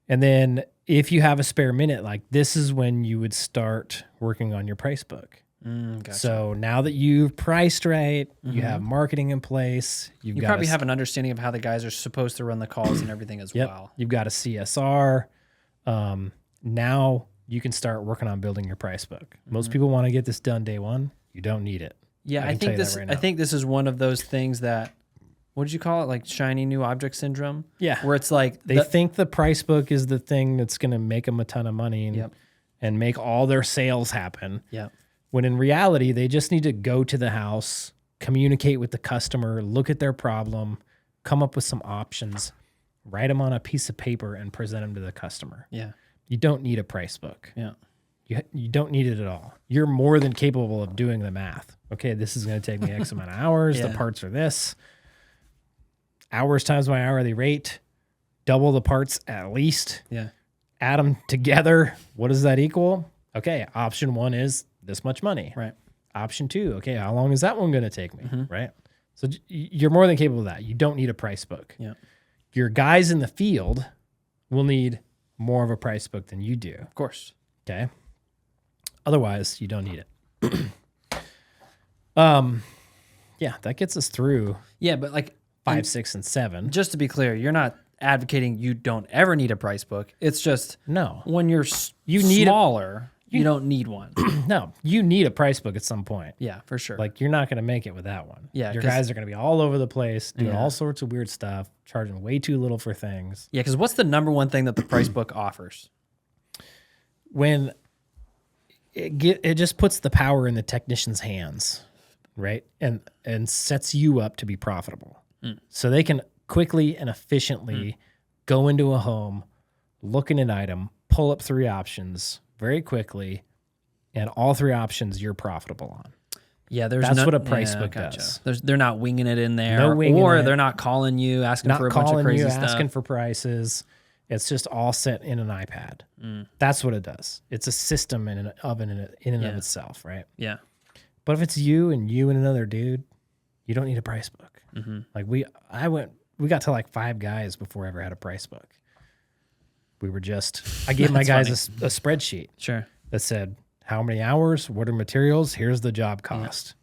And then if you have a spare minute, like this is when you would start working on your price book. Gotcha. So now that you've priced right, you have marketing in place, you probably have an understanding of how the guys are supposed to run the calls and everything as well. You've got a CSR. Now you can start working on building your price book. Most people want to get this done day one. You don't need it. Yeah, I think this is one of those things that, what did you call it? Like shiny new object syndrome? Yeah. Where it's like they think the price book is the thing that's going to make them a ton of money and make all their sales happen. Yeah. When in reality, they just need to go to the house, communicate with the customer, look at their problem, come up with some options, write them on a piece of paper and present them to the customer. Yeah. You don't need a price book. Yeah. You don't need it at all. You're more than capable of doing the math. Okay, this is going to take me X amount of hours. The parts are this. Hours times my hourly rate. Double the parts at least. Yeah. Add them together. What does that equal? Okay, option 1 is this much money. Right. Option 2, okay, how long is that one going to take me? Right? So you're more than capable of that. You don't need a price book. Yeah. Your guys in the field will need more of a price book than you do. Of course. Okay. Otherwise, you don't need it. Yeah, that gets us through. Yeah, but like 5, 6, and 7. Just to be clear, you're not advocating you don't ever need a price book. It's just when you're smaller, you don't need one. No, you need a price book at some point. Yeah, for sure. Like you're not going to make it without one. Yeah, your guys are going to be all over the place, doing all sorts of weird stuff, charging way too little for things. Yeah, because what's the number one thing that the price book offers? When it just puts the power in the technician's hands, right? And sets you up to be profitable. So they can quickly and efficiently go into a home, look at an item, pull up 3 options very quickly, and all 3 options you're profitable on. Yeah, that's what a price book does. They're not winging it in there, or they're not calling you asking for a bunch of crazy stuff. Asking for prices. It's just all set in an iPad. That's what it does. It's a system in and of itself, right? Yeah. But if it's you and another dude, you don't need a price book. Like we got to like 5 guys before I ever had a price book. I gave my guys a spreadsheet. Sure. That said, how many hours, what are materials, here's the job cost.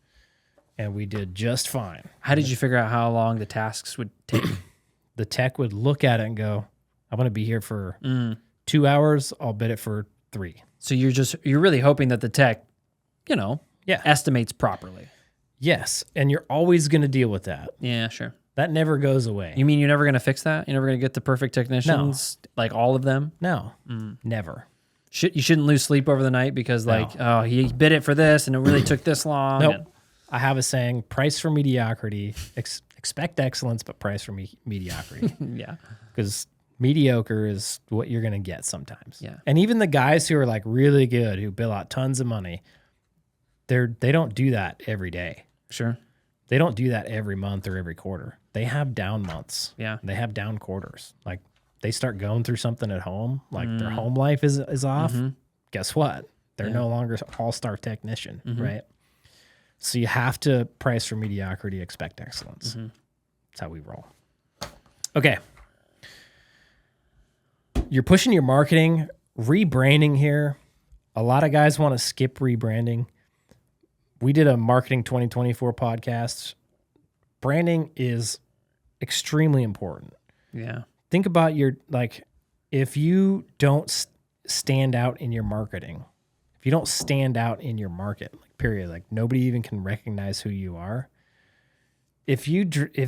And we did just fine. How did you figure out how long the tasks would take? The tech would look at it and go, I'm going to be here for 2 hours. I'll bid it for 3. So you're really hoping that the tech, Yeah. estimates properly. Yes. And you're always going to deal with that. Yeah, sure. That never goes away. You mean you're never going to fix that? You're never going to get the perfect technicians, like all of them? No, never. You shouldn't lose sleep over the night because he bid it for this and it really took this long. Nope. I have a saying, price for mediocrity, expect excellence, but price for mediocrity. Yeah. Because mediocre is what you're going to get sometimes. Yeah. And even the guys who are like really good, who bill out tons of money, they don't do that every day. Sure. They don't do that every month or every quarter. They have down months. Yeah. They have down quarters. Like they start going through something at home, like their home life is off. Guess what? They're no longer all-star technician, right? So you have to price for mediocrity, expect excellence. That's how we roll. Okay. You're pushing your marketing, rebranding here. A lot of guys want to skip rebranding. We did a Marketing 2024 podcast. Branding is extremely important. Yeah. Think about if you don't stand out in your marketing, if you don't stand out in your market, period, nobody even can recognize who you are. If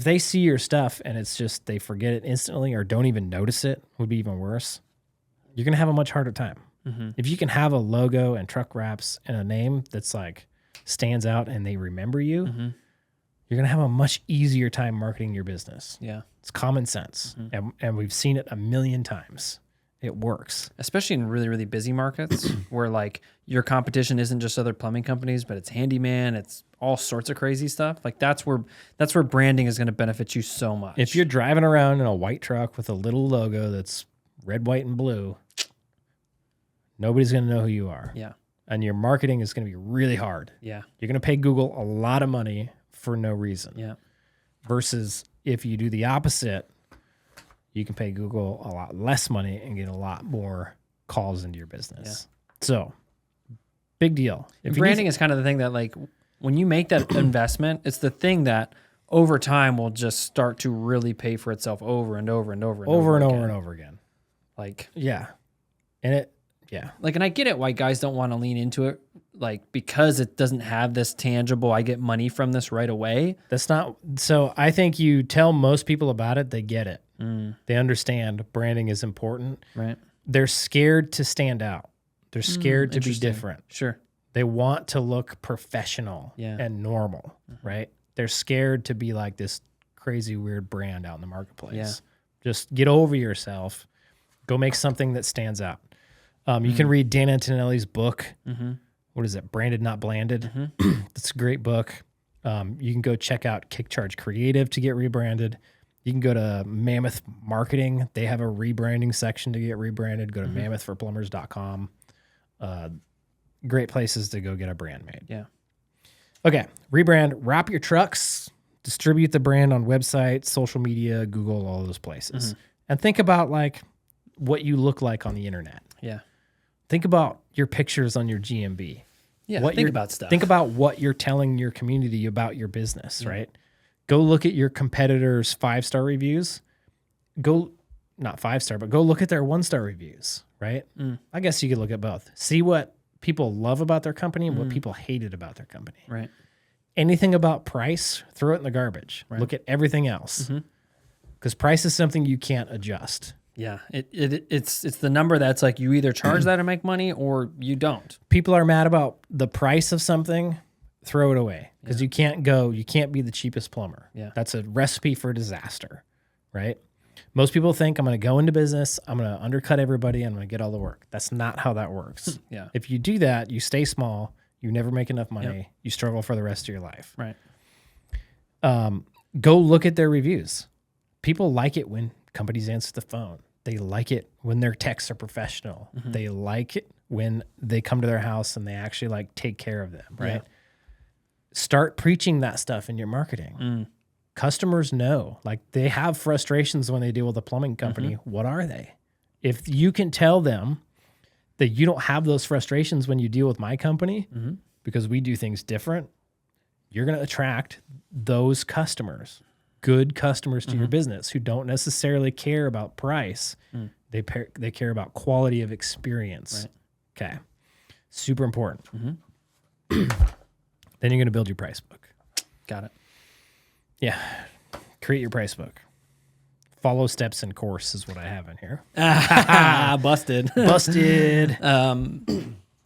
they see your stuff and it's just they forget it instantly or don't even notice it, would be even worse. You're going to have a much harder time. If you can have a logo and truck wraps and a name that's stands out and they remember you, you're going to have a much easier time marketing your business. Yeah. It's common sense. And we've seen it a million times. It works. Especially in really, really busy markets where your competition isn't just other plumbing companies, but it's handyman, it's all sorts of crazy stuff. That's where branding is going to benefit you so much. If you're driving around in a white truck with a little logo that's red, white, and blue, nobody's going to know who you are. Yeah. And your marketing is going to be really hard. Yeah. You're going to pay Google a lot of money for no reason. Yeah. Versus if you do the opposite, you can pay Google a lot less money and get a lot more calls into your business. Yeah. So, big deal. Branding is kind of the thing that when you make that investment, it's the thing that over time will just start to really pay for itself over and over and over and over again. Yeah. And and I get it why guys don't want to lean into it, because it doesn't have this tangible, I get money from this right away. That's not, so I think you tell most people about it, they get it. They understand branding is important. Right. They're scared to stand out. They're scared to be different. Sure. They want to look professional and normal, right? They're scared to be like this crazy, weird brand out in the marketplace. Yeah. Just get over yourself. Go make something that stands out. You can read Dan Antonelli's book. What is it? Branded, Not Blanded. That's a great book. You can go check out Kickcharge Creative to get rebranded. You can go to Mammoth Marketing. They have a rebranding section to get rebranded. Go to mammothforplumbers.com. Great places to go get a brand made. Yeah. Okay. Rebrand. Wrap your trucks. Distribute the brand on websites, social media, Google, all those places. And think about what you look like on the internet. Yeah. Think about your pictures on your GMB. Yeah, think about stuff. Think about what you're telling your community about your business, right? Go look at your competitors' 5-star reviews. Not 5-star, but go look at their 1-star reviews, right? I guess you could look at both. See what people love about their company and what people hated about their company. Right. Anything about price, throw it in the garbage. Right. Look at everything else. Because price is something you can't adjust. Yeah, it's the number that's you either charge that and make money or you don't. People are mad about the price of something, throw it away because you can't be the cheapest plumber. Yeah. That's a recipe for disaster, right? Most people think I'm going to go into business, I'm going to undercut everybody, and I'm going to get all the work. That's not how that works. Yeah. If you do that, you stay small, you never make enough money, you struggle for the rest of your life. Right. Go look at their reviews. People like it when companies answer the phone. They like it when their texts are professional. They like it when they come to their house and they actually take care of them, right? Yeah. Start preaching that stuff in your marketing. Customers know, they have frustrations when they deal with a plumbing company. What are they? If you can tell them that you don't have those frustrations when you deal with my company because we do things different, you're going to attract those customers. Good customers to your business who don't necessarily care about price. They care about quality of experience. Right. Okay. Super important. Then you're going to build your price book. Got it. Yeah. Create your price book. Follow steps and course is what I have in here. Busted. Busted.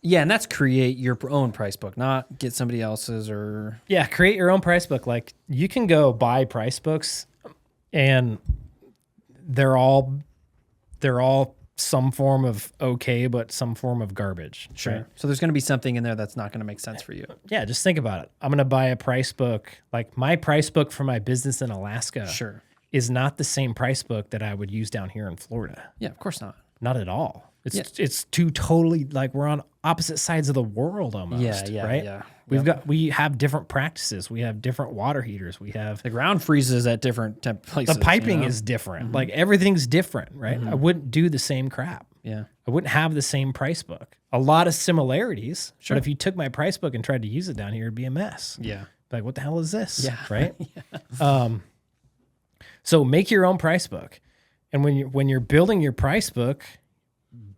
Yeah, and that's create your own price book, not get somebody else's or... Yeah, create your own price book. Like, you can go buy price books, and they're all some form of okay, but some form of garbage. Sure. Right? So there's going to be something in there that's not going to make sense for you. Yeah, just think about it. I'm going to buy a price book. Like, my price book for my business in Alaska Sure. is not the same price book that I would use down here in Florida. Yeah, of course not. Not at all. It's two totally, like, we're on opposite sides of the world almost. Yeah, right? yeah. We have different practices. We have different water heaters. We have The ground freezes at different places. the piping is different. Like, everything's different, right? I wouldn't do the same crap. Yeah. I wouldn't have the same price book. A lot of similarities. Sure. But if you took my price book and tried to use it down here, it'd be a mess. Yeah. Like, what the hell is this? Yeah. Right? So make your own price book. And when you're building your price book,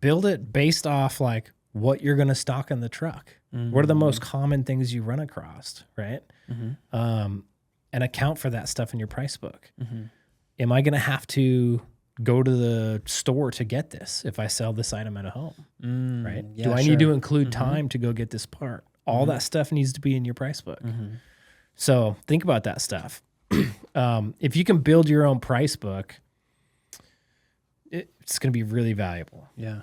build it based off like what you're going to stock in the truck. What are the most common things you run across, right? And account for that stuff in your price book. Am I going to have to go to the store to get this if I sell this item at a home, right? Yeah, Do I need to include time to go get this part? All that stuff needs to be in your price book. So think about that stuff. If you can build your own price book, it's going to be really valuable. Yeah.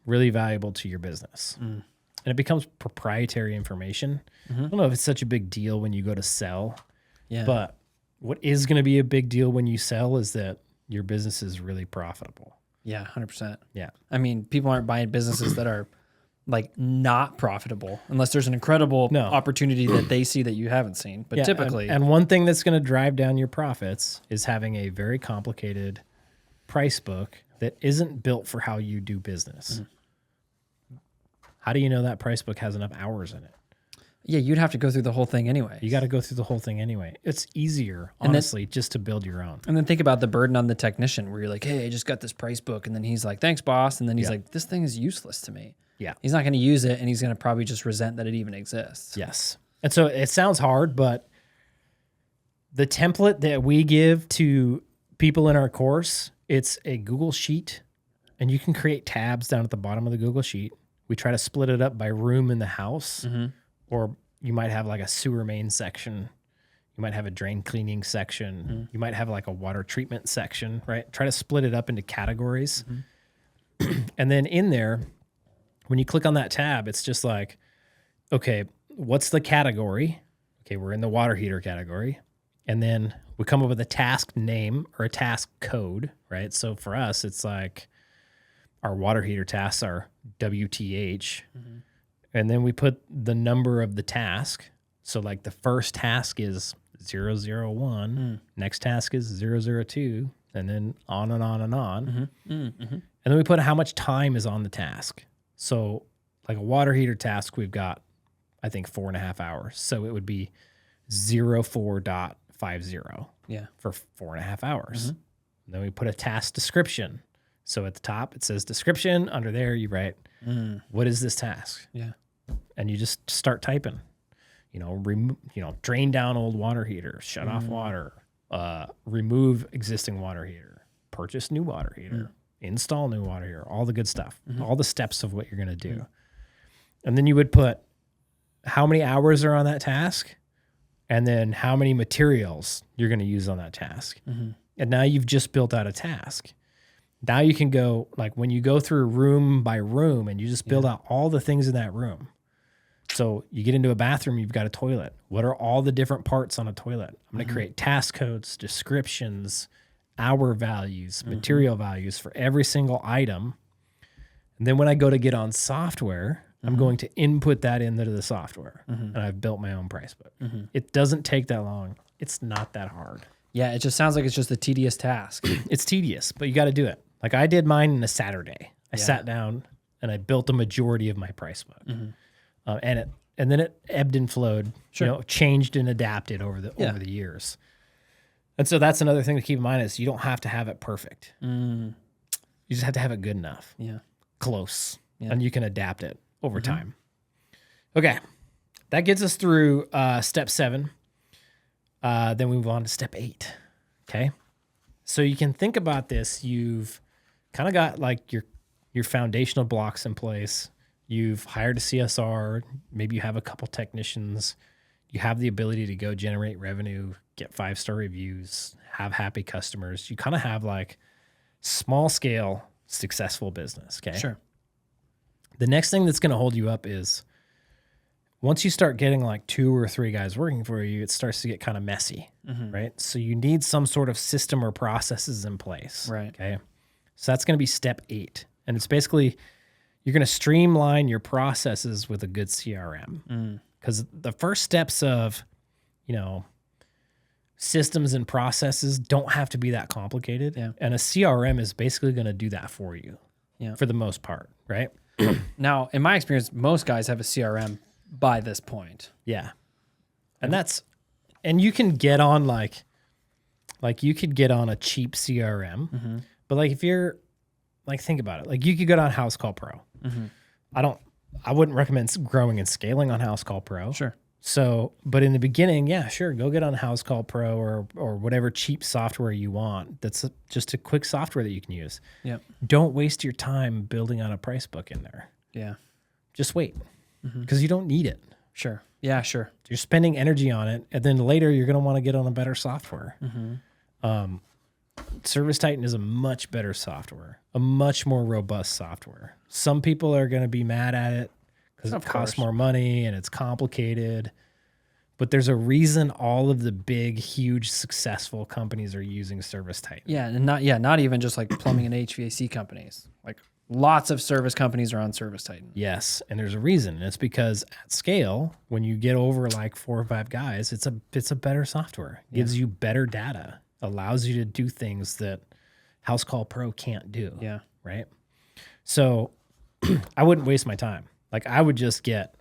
Really valuable to your business. And it becomes proprietary information. I don't know if it's such a big deal when you go to sell, Yeah. but what is going to be a big deal when you sell is that your business is really profitable. Yeah, 100%. Yeah. I mean, people aren't buying businesses that are like not profitable unless there's an incredible opportunity that they see that you haven't seen. But typically... And one thing that's going to drive down your profits is having a very complicated price book that isn't built for how you do business. How do you know that price book has enough hours in it? Yeah, you'd have to go through the whole thing anyway. You got to go through the whole thing anyway. It's easier, honestly, just to build your own. And then think about the burden on the technician where you're like, hey, I just got this price book. And then he's like, thanks, boss. And then he's like, this thing is useless to me. Yeah. He's not going to use it, and he's going to probably just resent that it even exists. Yes. And so it sounds hard, but the template that we give to people in our course, it's a Google Sheet, and you can create tabs down at the bottom of the Google Sheet. We try to split it up by room in the house, or you might have like a sewer main section. You might have a drain cleaning section. You might have like a water treatment section, right? Try to split it up into categories. And then in there, when you click on that tab, it's just like, okay, what's the category? Okay, we're in the water heater category. And then we come up with a task name or a task code, right? So for us, it's like our water heater tasks are WTH. And then we put the number of the task. So like the first task is 001, next task is 002, and then on and on and on. And then we put how much time is on the task. So like a water heater task, we've got, I think, 4.5 hours. So it would be 04.50 for 4.5 hours. And then we put a task description. So at the top, it says description. Under there, you write, what is this task? Yeah. And you just start typing, drain down old water heater, shut off water, remove existing water heater, purchase new water heater, install new water heater, all the good stuff, all the steps of what you're going to do. And then you would put how many hours are on that task and then how many materials you're going to use on that task. And now you've just built out a task. Now you can go, like when you go through room by room and you just build out all the things in that room. So you get into a bathroom, you've got a toilet. What are all the different parts on a toilet? I'm going to create task codes, descriptions, hour values, material values for every single item. And then when I go to get on software, I'm going to input that into the software. And I've built my own price book. It doesn't take that long. It's not that hard. Yeah, it just sounds like it's just a tedious task. It's tedious, but you got to do it. Like I did mine in a Saturday. I sat down and I built the majority of my price book. And then it ebbed and flowed, changed and adapted over the years. And so that's another thing to keep in mind is you don't have to have it perfect. You just have to have it good enough. Yeah. Close. And you can adapt it over time. Okay. That gets us through step 7. Then we move on to step 8. Okay. So you can think about this. You've kind of got like your foundational blocks in place. You've hired a CSR. Maybe you have a couple technicians. You have the ability to go generate revenue, get 5-star reviews, have happy customers. You kind of have like small scale successful business. Okay. Sure. The next thing that's going to hold you up is once you start getting like 2 or 3 guys working for you, it starts to get kind of messy, right? So you need some sort of system or processes in place. Right. Okay. So that's going to be step 8. And it's basically, you're going to streamline your processes with a good CRM. Because the first steps of, systems and processes don't have to be that complicated. Yeah. And a CRM is basically going to do that for you for the most part, right? Now, in my experience, most guys have a CRM by this point. Yeah. And you can get on like you could get on a cheap CRM, but like if you're like, think about it. Like you could go on House Call Pro. I wouldn't recommend growing and scaling on House Call Pro. Sure. So, but in the beginning, yeah, sure. Go get on House Call Pro or whatever cheap software you want. That's just a quick software that you can use. Yep. Don't waste your time building out a price book in there. Yeah. Just wait because you don't need it. Sure. Yeah, sure. You're spending energy on it, and then later you're going to want to get on a better software. Service Titan is a much better software, a much more robust software. Some people are going to be mad at it because it costs more money and it's complicated. But there's a reason all of the big, huge, successful companies are using Service Titan. Yeah, and not even just like plumbing and HVAC companies. Like lots of service companies are on Service Titan. Yes, and there's a reason. And it's because at scale, when you get over like 4 or 5 guys, it's a better software. It gives you better data, allows you to do things that House Call Pro can't do. Yeah. Right? So I wouldn't waste my time. Like I would get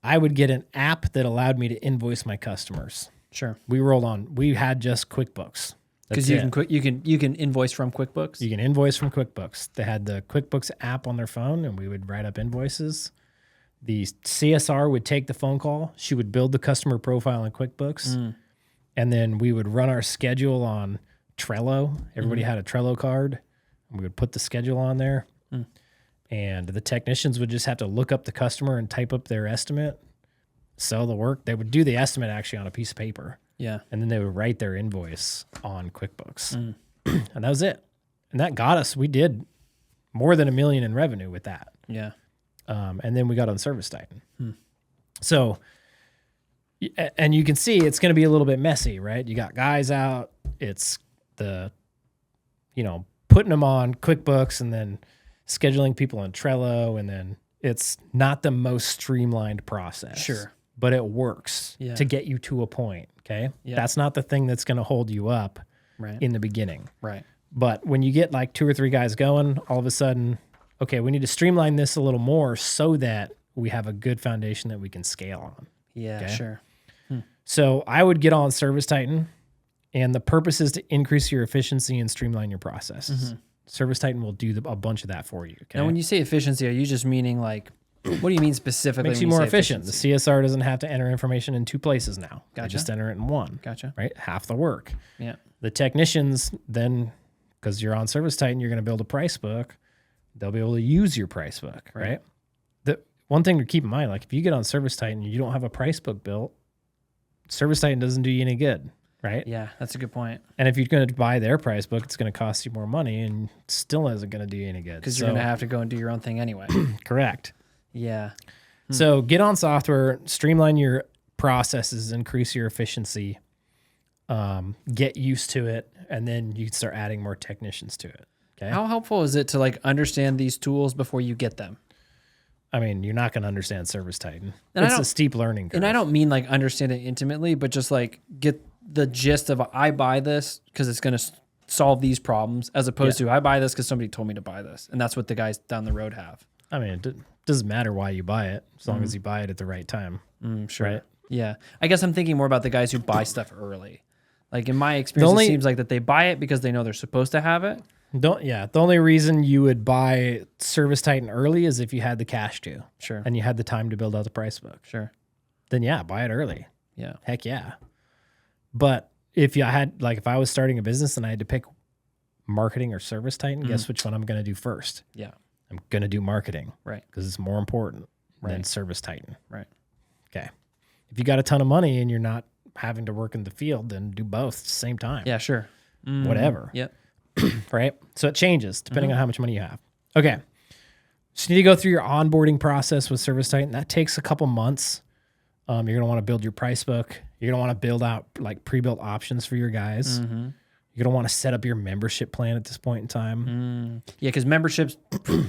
an app that allowed me to invoice my customers. Sure. We had just QuickBooks. Because you can invoice from QuickBooks. You can invoice from QuickBooks. They had the QuickBooks app on their phone, and we would write up invoices. The CSR would take the phone call. She would build the customer profile in QuickBooks, and then we would run our schedule on Trello. Everybody had a Trello card, and we would put the schedule on there. And the technicians would just have to look up the customer and type up their estimate, sell the work. They would do the estimate actually on a piece of paper. Yeah. And then they would write their invoice on QuickBooks. And that was it. And that got us, we did more than $1 million in revenue with that. Yeah. And then we got on Service Titan. So, and you can see it's going to be a little bit messy, right? You got guys out. It's putting them on QuickBooks and then scheduling people in Trello. And then it's not the most streamlined process. Sure. But it works to get you to a point. Okay. Yeah. That's not the thing that's going to hold you up in the beginning. Right. But when you get like 2 or 3 guys going, all of a sudden, okay, we need to streamline this a little more so that we have a good foundation that we can scale on. Yeah, okay? sure. So I would get on Service Titan, and the purpose is to increase your efficiency and streamline your processes. Service Titan will do a bunch of that for you. Okay? Now, when you say efficiency, are you just meaning like, what do you mean specifically? Makes you more efficient. The CSR doesn't have to enter information in 2 places now. Gotcha. They just enter it in 1. Gotcha. Right? Half the work. Yeah. The technicians then, because you're on Service Titan, you're going to build a price book. They'll be able to use your price book, right? The one thing to keep in mind, like if you get on Service Titan and you don't have a price book built, Service Titan doesn't do you any good, right? Yeah, that's a good point. And if you're going to buy their price book, it's going to cost you more money and still isn't going to do you any good. Because you're going to have to go and do your own thing anyway. Correct. Yeah. So get on software, streamline your processes, increase your efficiency, get used to it, and then you can start adding more technicians to it. Okay. How helpful is it to like understand these tools before you get them? I mean, you're not going to understand Service Titan. And it's a steep learning curve. And I don't mean like understand it intimately, but just like get the gist of I buy this because it's going to solve these problems, as opposed to I buy this because somebody told me to buy this. And that's what the guys down the road have. I mean, it doesn't matter why you buy it, as long as you buy it at the right time. Sure. Right? Yeah. I guess I'm thinking more about the guys who buy stuff early. Like in my experience, it seems like that they buy it because they know they're supposed to have it. The only reason you would buy ServiceTitan early is if you had the cash to. Sure. And you had the time to build out the price book. Sure. Then yeah, buy it early. Yeah. Heck yeah. But if I was starting a business and I had to pick marketing or ServiceTitan, guess which one I'm going to do first? Yeah. I'm going to do marketing. Right. Because it's more important than Right. ServiceTitan. Right. Okay. If you got a ton of money and you're not having to work in the field, then do both at the same time. Yeah, sure. Whatever. Yep. Right? So it changes depending on how much money you have. Okay. So you need to go through your onboarding process with ServiceTitan. That takes a couple months. You're going to want to build your price book. You're going to want to build out like pre-built options for your guys. You're going to want to set up your membership plan at this point in time. Yeah, because memberships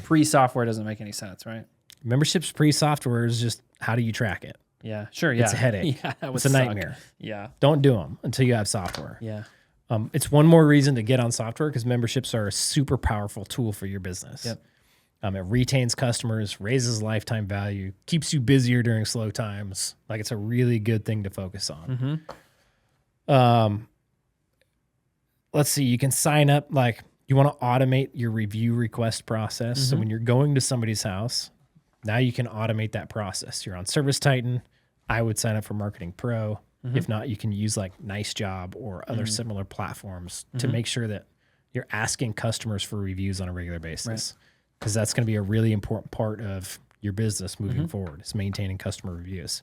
pre-software doesn't make any sense, right? Memberships pre-software is just how do you track it? Yeah, sure. Yeah. It's a headache. Yeah, that would It's a suck. nightmare. Yeah. Don't do them until you have software. Yeah. It's one more reason to get on software because memberships are a super powerful tool for your business. Yep. It retains customers, raises lifetime value, keeps you busier during slow times. Like it's a really good thing to focus on. Let's see, you can sign up, like you want to automate your review request process. So when you're going to somebody's house, now you can automate that process. You're on ServiceTitan. I would sign up for Marketing Pro. If not, you can use like Nice Job or other similar platforms to make sure that you're asking customers for reviews on a regular basis. Because that's going to be a really important part of your business moving forward, is maintaining customer reviews.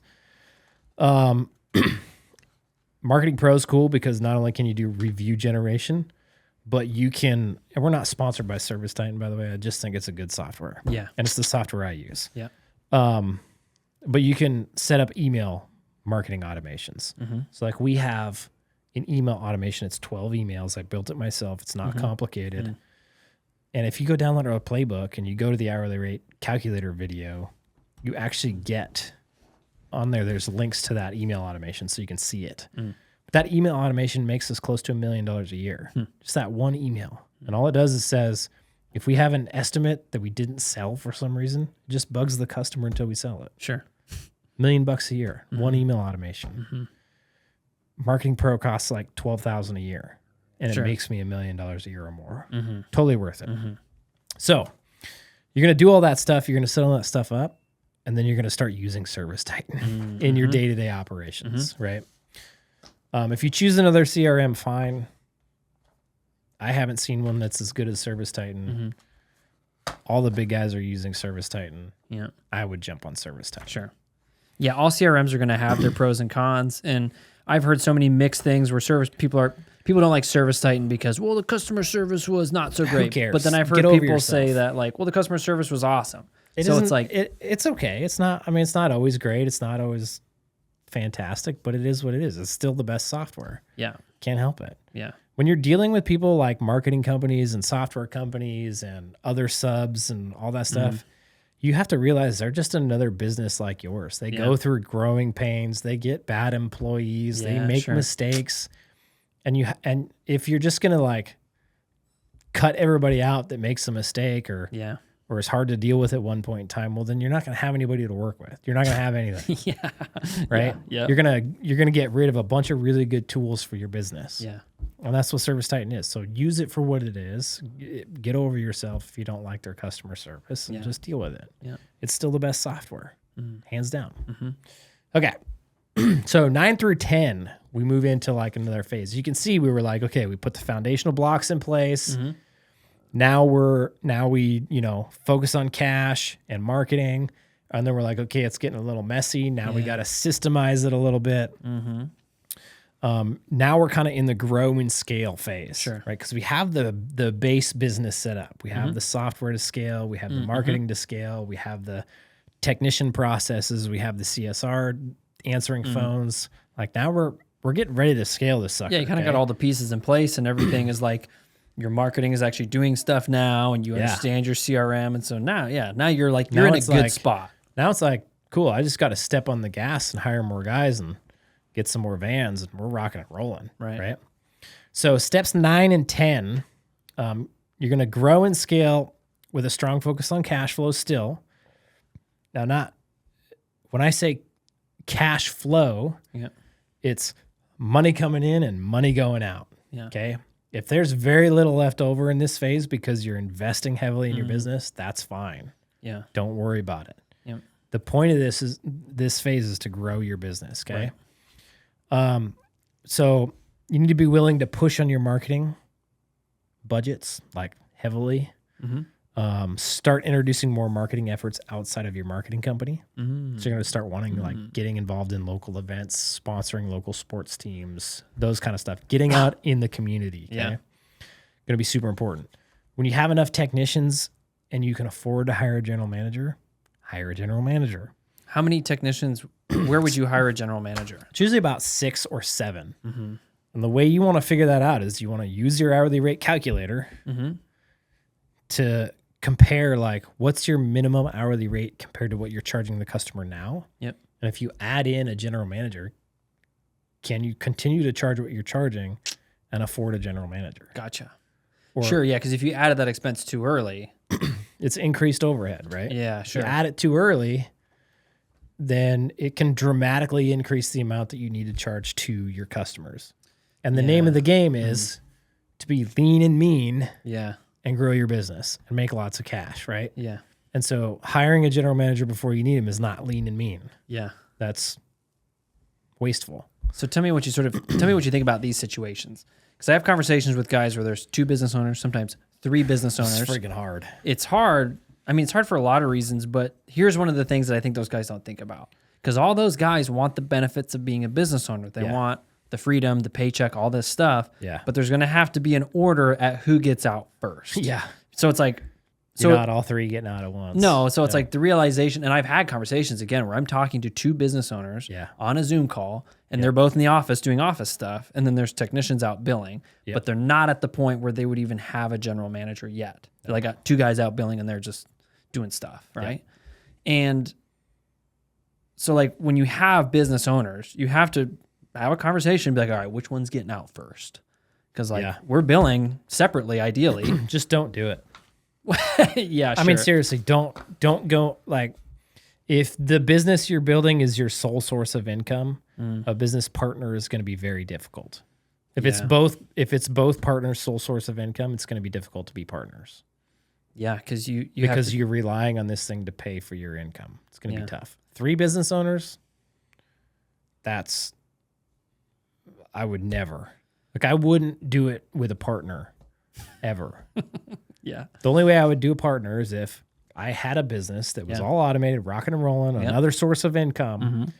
Marketing Pro is cool because not only can you do review generation, but you can, and we're not sponsored by ServiceTitan, by the way. I just think it's a good software. Yeah. And it's the software I use. Yeah. But you can set up email marketing automations. So like we have an email automation. It's 12 emails. I built it myself. It's not complicated. And if you go download our playbook and you go to the hourly rate calculator video, you actually get on there's links to that email automation so you can see it. But that email automation makes us close to $1 million a year. Just that one email. And all it does is says, if we have an estimate that we didn't sell for some reason, it just bugs the customer until we sell it. Sure. $1 million a year, one email automation. Marketing Pro costs like $12,000 a year, and it makes me $1 million a year or more. Totally worth it. So you're going to do all that stuff. You're going to set all that stuff up, and then you're going to start using ServiceTitan in your day-to-day operations, right? If you choose another CRM, fine. I haven't seen one that's as good as ServiceTitan. All the big guys are using ServiceTitan. Yeah. I would jump on ServiceTitan. Sure. Yeah, all CRMs are going to have their pros and cons, and I've heard so many mixed things where people don't like ServiceTitan because the customer service was not so great. Who cares? But then I've heard people say that like, the customer service was awesome. So it's like it's okay. It's not. I mean, it's not always great. It's not always fantastic, but it is what it is. It's still the best software. Yeah. Can't help it. Yeah. When you're dealing with people like marketing companies and software companies and other subs and all that stuff, you have to realize they're just another business like yours. They go through growing pains. They get bad employees. They make mistakes. And if you're just going to like cut everybody out that makes a mistake or is hard to deal with at one point in time, well, then you're not going to have anybody to work with. You're not going to have anything. Right? Yeah. You're going to get rid of a bunch of really good tools for your business. Yeah. And that's what ServiceTitan is. So use it for what it is. Get over yourself if you don't like their customer service and just deal with it. Yeah. It's still the best software, hands down. Okay. So 9 through 10, we move into like another phase. You can see we were like, okay, we put the foundational blocks in place. Now we, focus on cash and marketing. And then we're like, okay, it's getting a little messy. Now we got to systemize it a little bit. Now we're kind of in the grow and scale phase, right? Because we have the base business set up. We have the software to scale. We have the marketing to scale. We have the technician processes. We have the CSR answering phones. Like now we're getting ready to scale this sucker. Yeah, you kind of got all the pieces in place, and everything is like your marketing is actually doing stuff now, and you understand your CRM, and so now you're in a good spot. Now it's like, cool. I just got to step on the gas and hire more guys and get some more vans, and we're rocking and rolling. Right. So steps 9 and 10, you're going to grow and scale with a strong focus on cash flow still. Now, when I say cash flow, it's money coming in and money going out. Yeah. Okay. If there's very little left over in this phase because you're investing heavily in your business, that's fine. Yeah. Don't worry about it. Yep. The point of this phase is to grow your business. Okay. Right. So you need to be willing to push on your marketing budgets like heavily. Start introducing more marketing efforts outside of your marketing company. So you're going to start wanting like getting involved in local events, sponsoring local sports teams, those kind of stuff. Getting out in the community. Okay? Yeah. Going to be super important. When you have enough technicians and you can afford to hire a general manager, hire a general manager. How many technicians? Where would you hire a general manager? It's usually about 6 or 7. And the way you want to figure that out is you want to use your hourly rate calculator to compare like what's your minimum hourly rate compared to what you're charging the customer now. Yep. And if you add in a general manager, can you continue to charge what you're charging and afford a general manager? Gotcha. Or Sure, yeah, because if you added that expense too early, it's increased overhead, right? yeah, If sure. you add it too early, then it can dramatically increase the amount that you need to charge to your customers. And the name of the game is to be lean and mean Yeah, and grow your business and make lots of cash, right? yeah, And so hiring a general manager before you need him is not lean and mean. yeah. That's wasteful. So tell me what you tell me what you think about these situations. Because I have conversations with guys where there's 2 business owners, sometimes 3 business owners. It's freaking hard. It's hard. I mean, it's hard for a lot of reasons, but here's one of the things that I think those guys don't think about. Because all those guys want the benefits of being a business owner. They want the freedom, the paycheck, all this stuff. Yeah. But there's going to have to be an order at who gets out first. Yeah. So it's like, You're not all 3 getting out at once. no, so it's like the realization, and I've had conversations again where I'm talking to 2 business owners on a Zoom call, and they're both in the office doing office stuff, and then there's technicians out billing, but they're not at the point where they would even have a general manager yet. They're like got 2 guys out billing, and they're just doing stuff, right? And so like when you have business owners, you have to have a conversation and be like, all right, which one's getting out first? Because like we're billing separately, ideally. Just don't do it. Yeah, I mean, seriously, don't go like if the business you're building is your sole source of income, a business partner is going to be very difficult. If it's both partners' sole source of income, it's going to be difficult to be partners. Yeah, because you're relying on this thing to pay for your income. It's going to be tough. 3 business owners, I would never. Like I wouldn't do it with a partner ever. Yeah. The only way I would do a partner is if I had a business that was all automated, rocking and rolling, another source of income.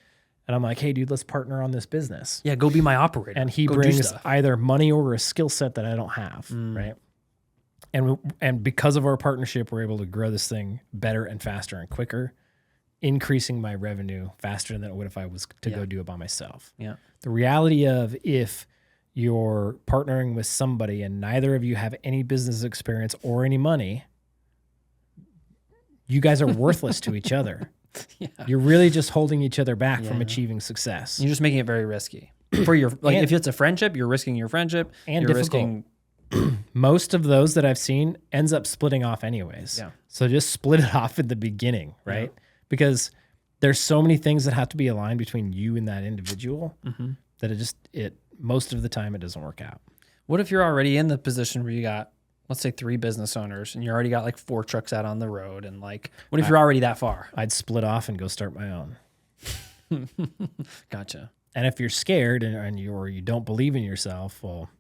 And I'm like, hey, dude, let's partner on this business. Yeah, go be my operator. And he brings either money or a skill set that I don't have, right? And because of our partnership, we're able to grow this thing better and faster and quicker, increasing my revenue faster than it would if I was to go do it by myself. Yeah. The reality of if you're partnering with somebody and neither of you have any business experience or any money, you guys are worthless to each other. Yeah. You're really just holding each other back from achieving success. You're just making it very risky. For your if it's a friendship, you're risking your friendship. And you're difficult. Most of those that I've seen ends up splitting off anyways. Yeah. So just split it off at the beginning, right? Because there's so many things that have to be aligned between you and that individual that it most of the time it doesn't work out. What if you're already in the position where you got, let's say 3 business owners and you already got like 4 trucks out on the road, and like, what if you're already that far? I'd split off and go start my own. Gotcha. And if you're scared and you don't believe in yourself, well,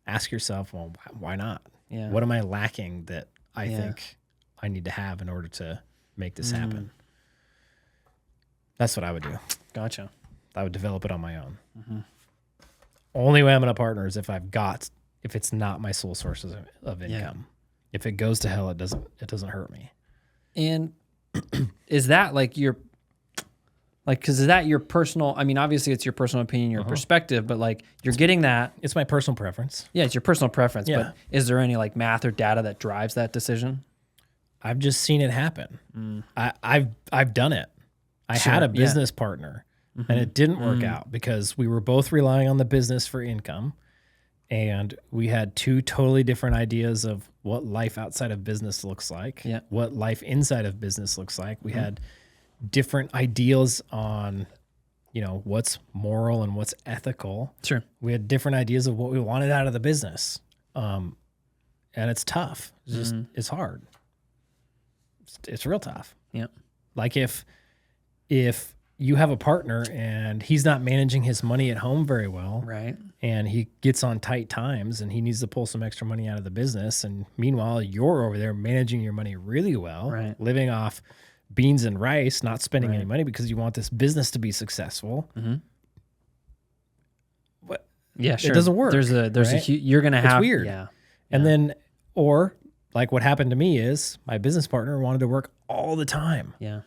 ask yourself, well, why not? Yeah. What am I lacking that I think I need to have in order to make this happen? That's what I would do. Gotcha. I would develop it on my own. Only way I'm going to partner is if it's not my sole sources of income. If it goes to hell, it doesn't hurt me. And is that like because is that your personal, I mean, obviously it's your personal opinion, your perspective, but like you're getting that. It's my personal preference. Yeah, it's your personal preference. Yeah. But is there any like math or data that drives that decision? I've just seen it happen. I've done it. I had a business partner and it didn't work out because we were both relying on the business for income, and we had 2 totally different ideas of what life outside of business looks like, what life inside of business looks like. We had different ideals on, what's moral and what's ethical. Sure. We had different ideas of what we wanted out of the business. And it's tough. It's just, it's hard. It's real tough. Yep. Like if you have a partner and he's not managing his money at home very well, Right. and he gets on tight times and he needs to pull some extra money out of the business, and meanwhile you're over there managing your money really well, Right. living off beans and rice, not spending Right. any money because you want this business to be successful. What? Yeah, sure. It doesn't work. There's a right? you're gonna have weird. Yeah. And then, or like what happened to me is my business partner wanted to work all the time. Yeah.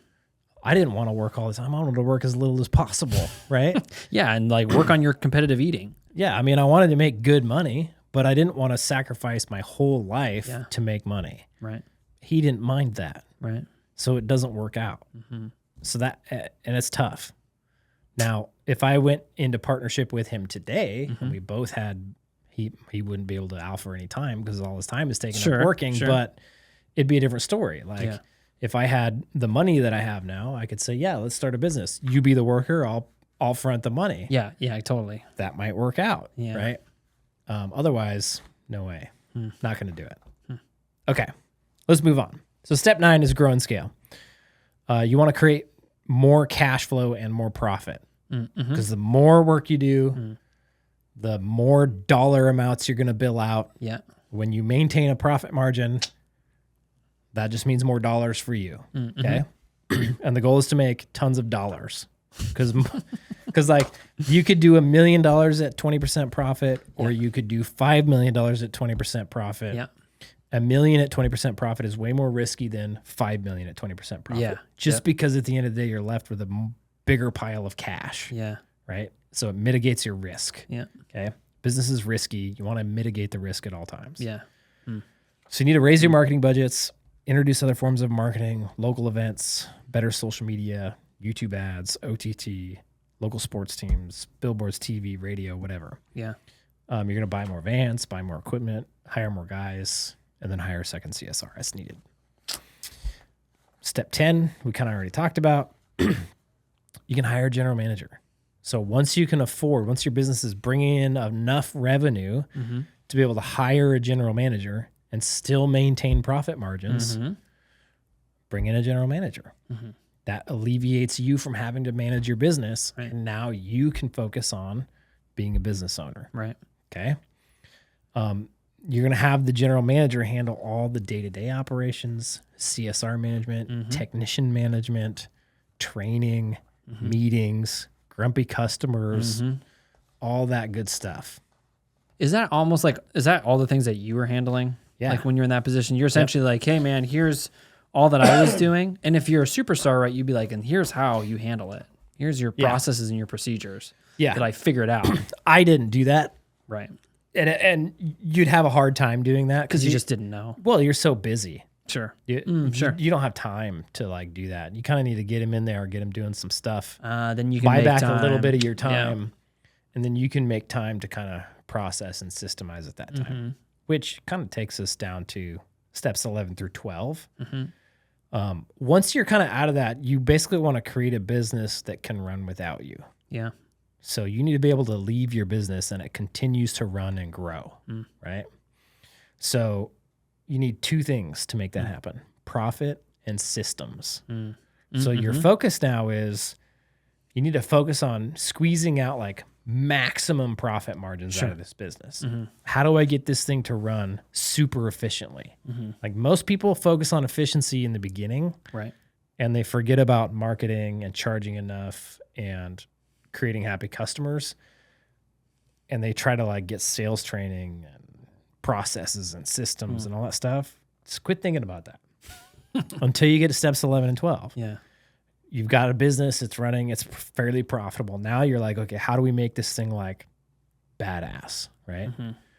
I didn't want to work all the time. I wanted to work as little as possible, right? Yeah, and like work on your competitive eating. Yeah, I mean, I wanted to make good money, but I didn't want to sacrifice my whole life to make money. Right. He didn't mind that. Right. So it doesn't work out. So that, and it's tough. Now, if I went into partnership with him today, and we both had, he wouldn't be able to alpha any time because all his time is taken up working, but it'd be a different story. Like if I had the money that I have now, I could say, yeah, let's start a business. You be the worker, I'll front the money. Yeah, totally. That might work out, Yeah. right? Otherwise, no way. Not going to do it. Okay, let's move on. So step 9 is grow and scale. You want to create more cash flow and more profit because the more work you do, the more dollar amounts you're going to bill out. Yeah. When you maintain a profit margin, that just means more dollars for you. Okay. And the goal is to make tons of dollars because like you could do $1 million at 20% profit, or you could do $5 million at 20% profit. Yeah. $1 million at 20% profit is way more risky than $5 million at 20% profit. Yeah. Just because at the end of the day, you're left with a bigger pile of cash. Yeah. Right. So it mitigates your risk. Yeah. Okay. Business is risky. You want to mitigate the risk at all times. Yeah. So you need to raise your marketing budgets, introduce other forms of marketing, local events, better social media, YouTube ads, OTT, local sports teams, billboards, TV, radio, whatever. Yeah. You're going to buy more vans, buy more equipment, hire more guys, and then hire a second CSR as needed. Step 10, we kind of already talked about. You can hire a general manager. So once you can afford, once your business is bringing in enough revenue to be able to hire a general manager and still maintain profit margins, bring in a general manager. That alleviates you from having to manage your business. Right. And now you can focus on being a business owner. Right. Okay. You're going to have the general manager handle all the day-to-day operations, CSR management, technician management, training, meetings, grumpy customers, all that good stuff. Is that almost like, is that all the things that you were handling? Yeah. Like when you're in that position, you're essentially like, hey man, here's all that I was doing. And if you're a superstar, right, you'd be like, and here's how you handle it. Here's your processes and your procedures that I figured out. I didn't do that. Right. And you'd have a hard time doing that. Because you just didn't know. Well, you're so busy. Sure. Sure. You don't have time to like do that. You kind of need to get him in there or get him doing some stuff. Then you can buy make back time. a little bit of your time, and then you can make time to kind of process and systemize at that time, which kind of takes us down to steps 11 through 12. Once you're kind of out of that, you basically want to create a business that can run without you. Yeah. So you need to be able to leave your business and it continues to run and grow, right? So you need 2 things to make that happen: profit and systems. So your focus now is you need to focus on squeezing out like maximum profit margins out of this business. How do I get this thing to run super efficiently? Like most people focus on efficiency in the beginning, Right. and they forget about marketing and charging enough and creating happy customers. And they try to like get sales training and processes and systems and all that stuff. Just quit thinking about that until you get to steps 11 and 12. Yeah. You've got a business, it's running, it's fairly profitable. Now you're like, okay, how do we make this thing like badass, right?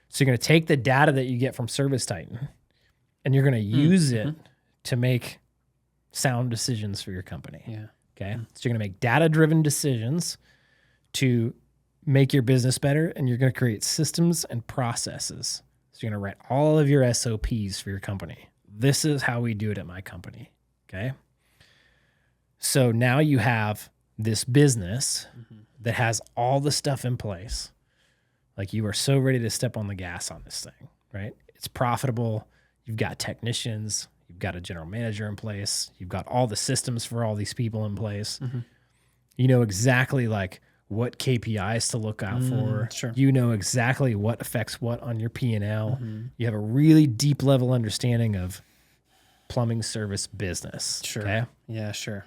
So you're going to take the data that you get from Service Titan and you're going to use it to make sound decisions for your company. Yeah. Okay. So you're going to make data-driven decisions to make your business better, and you're going to create systems and processes. So you're going to write all of your SOPs for your company. This is how we do it at my company. Okay. So now you have this business that has all the stuff in place. Like you are so ready to step on the gas on this thing, right? It's profitable. You've got technicians. You've got a general manager in place. You've got all the systems for all these people in place. You know exactly like what KPIs to look out for. Sure. You know exactly what affects what on your P&L. You have a really deep level understanding of plumbing service business. Sure. Okay? Yeah, sure.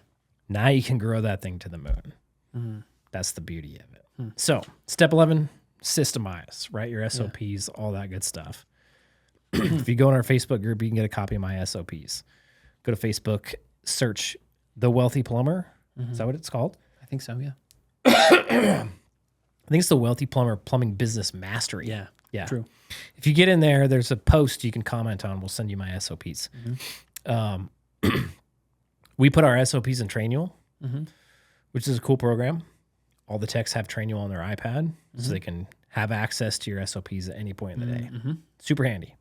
Now you can grow that thing to the moon. That's the beauty of it. So step 11, systemize, write your SOPs, all that good stuff. If you go in our Facebook group, you can get a copy of my SOPs. Go to Facebook, search The Wealthy Plumber. Is that what it's called? I think so, yeah. I think it's The Wealthy Plumber Plumbing Business Mastery. Yeah. True. If you get in there, there's a post you can comment on. We'll send you my SOPs. We put our SOPs in Trainual, which is a cool program. All the techs have Trainual on their iPad, so they can have access to your SOPs at any point in the day. Super handy.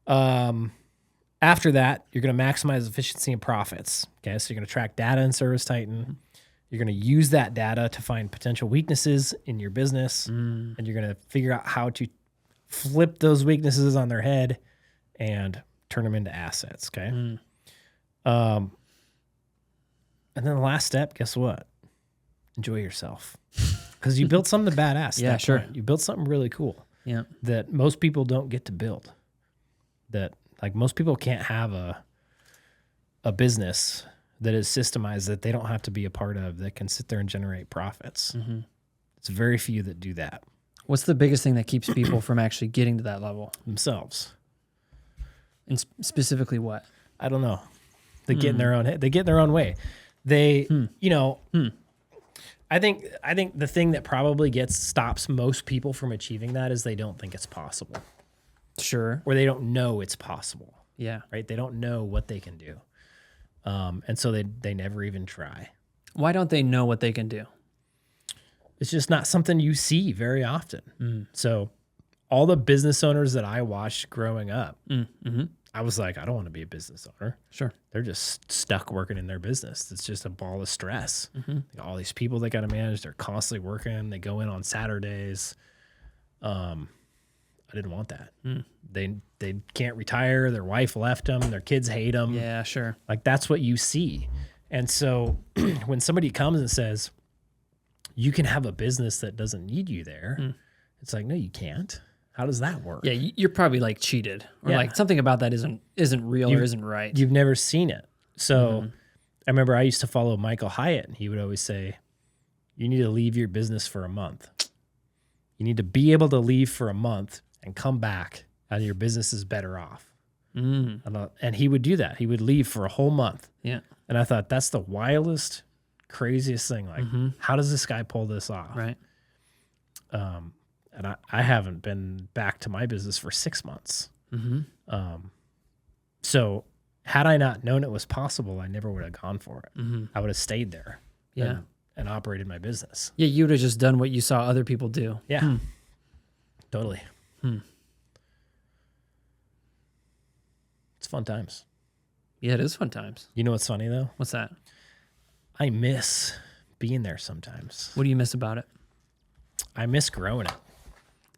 After that, you're going to maximize efficiency and profits. Okay, so you're going to track data in Service Titan. You're going to use that data to find potential weaknesses in your business, and you're going to figure out how to flip those weaknesses on their head and turn them into assets. Okay. And then the last step, guess what? Enjoy yourself, because you built something badass. Yeah, sure. You built something really cool. Yeah. That most people don't get to build. That like most people can't have a business that is systemized that they don't have to be a part of, that can sit there and generate profits. It's very few that do that What's the biggest thing that keeps people from actually getting to that level? themselves. And specifically what? I don't know. They get in their own head. They get in their own way. They, you know, I think the thing that probably stops most people from achieving that is they don't think it's possible, Sure. or they don't know it's possible, Yeah. right? They don't know what they can do. And so they never even try. Why don't they know what they can do? It's just not something you see very often. So all the business owners that I watched growing up, I was like, I don't want to be a business owner. Sure. They're just stuck working in their business. It's just a ball of stress. They got all these people they got to manage. They're constantly working. They go in on Saturdays. I didn't want that. They can't retire. Their wife left them. Their kids hate them. Yeah, sure. Like that's what you see. And so when somebody comes and says, you can have a business that doesn't need you there, it's like, no, you can't. How does that work? Yeah, you're probably like cheated, or Yeah. like something about that isn't real or isn't right. You've never seen it. So I remember I used to follow Michael Hyatt, and he would always say, you need to leave your business for a month. You need to be able to leave for a month and come back, and your business is better off. And he would do that. He would leave for a whole month. Yeah. And I thought, that's the wildest, craziest thing. Like, how does this guy pull this off? Right. And I haven't been back to my business for 6 months. So had I not known it was possible, I never would have gone for it. I would have stayed there. Yeah. And operated my business. Yeah, you would have just done what you saw other people do. Yeah. Totally. It's fun times. Yeah, it is fun times. You know what's funny though? What's that? I miss being there sometimes. What do you miss about it? I miss growing it.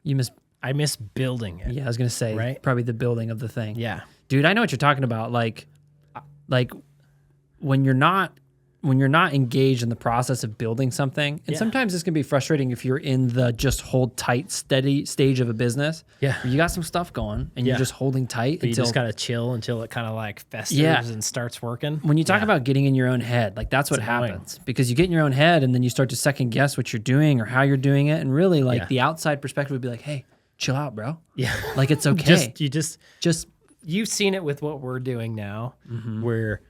You miss, I miss building it. yeah, I was going to say, Right? probably the building of the thing. Yeah. Dude, I know what you're talking about. Like when you're not engaged in the process of building something, and sometimes this can be frustrating if you're in the just hold tight, steady stage of a business. Yeah. Where you got some stuff going and you're just holding tight. But you just got to chill until it kind of like festers and starts working. When you talk about getting in your own head, like that's what happens, because you get in your own head and then you start to second guess what you're doing or how you're doing it. And really like the outside perspective would be like, hey, chill out, bro. Yeah. Like it's okay. You've seen it with what we're doing now, where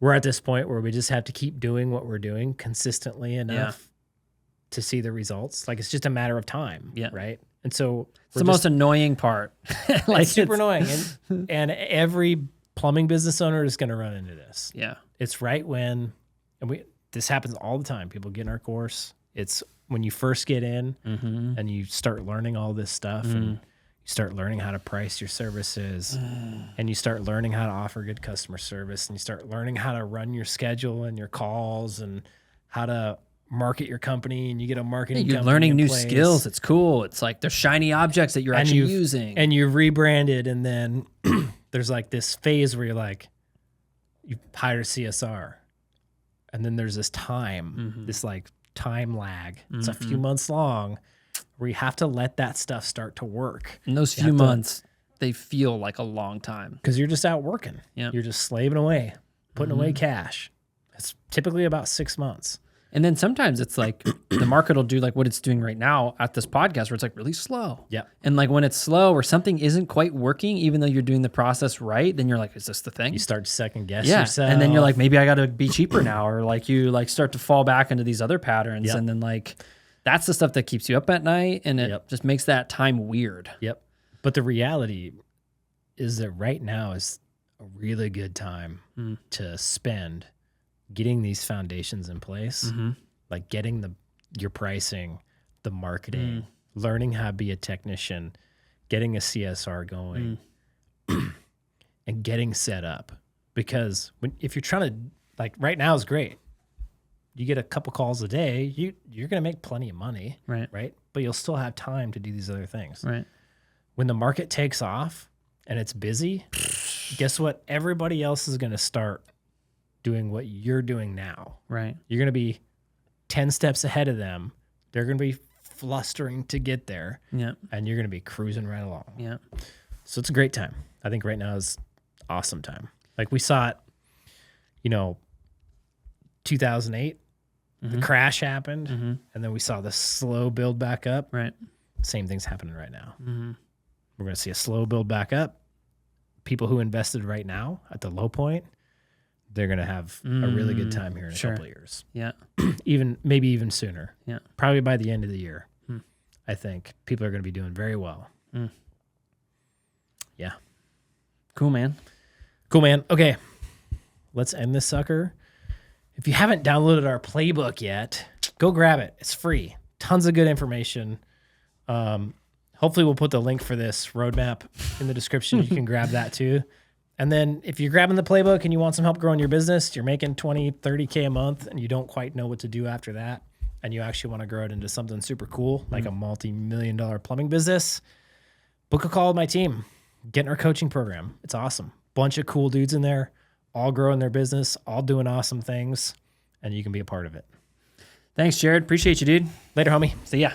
we're at this point where we just have to keep doing what we're doing consistently enough to see the results. Like it's just a matter of time, right? And so it's the most annoying part. Like it's super annoying. And every plumbing business owner is going to run into this. Yeah. It's right when, this happens all the time. People get in our course. It's when you first get in and you start learning all this stuff and you start learning how to price your services and you start learning how to offer good customer service and you start learning how to run your schedule and your calls and how to market your company and you get a marketing You're company learning in new place, skills. It's cool. It's like there's shiny objects that you're actually using. And you've rebranded, and then there's like this phase where you're like, you hire CSR, and then there's this time, this like time lag. It's a few months long where you have to let that stuff start to work. In those few months, they feel like a long time. Because you're just out working. Yep. You're just slaving away, putting away cash. It's typically about 6 months. And then sometimes it's like the market will do like what it's doing right now at this podcast where it's like really slow. Yep. And like when it's slow or something isn't quite working, even though you're doing the process right, then you're like, is this the thing? You start to second guess yourself. And then you're like, maybe I got to be cheaper now. Or like you like start to fall back into these other patterns. Yep. And then like, that's the stuff that keeps you up at night. And it just makes that time weird. Yep. But the reality is that right now is a really good time to spend getting these foundations in place, like getting your pricing, the marketing, learning how to be a technician, getting a CSR going, and getting set up. Because if you're trying to, like right now is great. You get a couple calls a day, you're going to make plenty of money, right? But you'll still have time to do these other things. Right. When the market takes off and it's busy, guess what? Everybody else is going to start doing what you're doing now. Right. You're going to be 10 steps ahead of them. They're going to be flustering to get there. Yeah. And you're going to be cruising right along. Yeah. So it's a great time. I think right now is awesome time. Like we saw it, 2008, the crash happened, and then we saw the slow build back up. Right. Same thing's happening right now. We're going to see a slow build back up. People who invested right now at the low point, they're going to have a really good time here in a couple of years. Yeah. Maybe even sooner. Yeah. Probably by the end of the year. I think people are going to be doing very well. Yeah. Cool, man. Cool, man. Okay. Let's end this sucker. If you haven't downloaded our playbook yet, go grab it. It's free. Tons of good information. Hopefully we'll put the link for this roadmap in the description. You can grab that too. And then if you're grabbing the playbook and you want some help growing your business, you're making 20, 30K a month and you don't quite know what to do after that, and you actually want to grow it into something super cool, like a multi-million-dollar plumbing business, book a call with my team. Get in our coaching program. It's awesome. Bunch of cool dudes in there, all growing their business, all doing awesome things, and you can be a part of it. Thanks, Jared. Appreciate you, dude. Later, homie. See ya.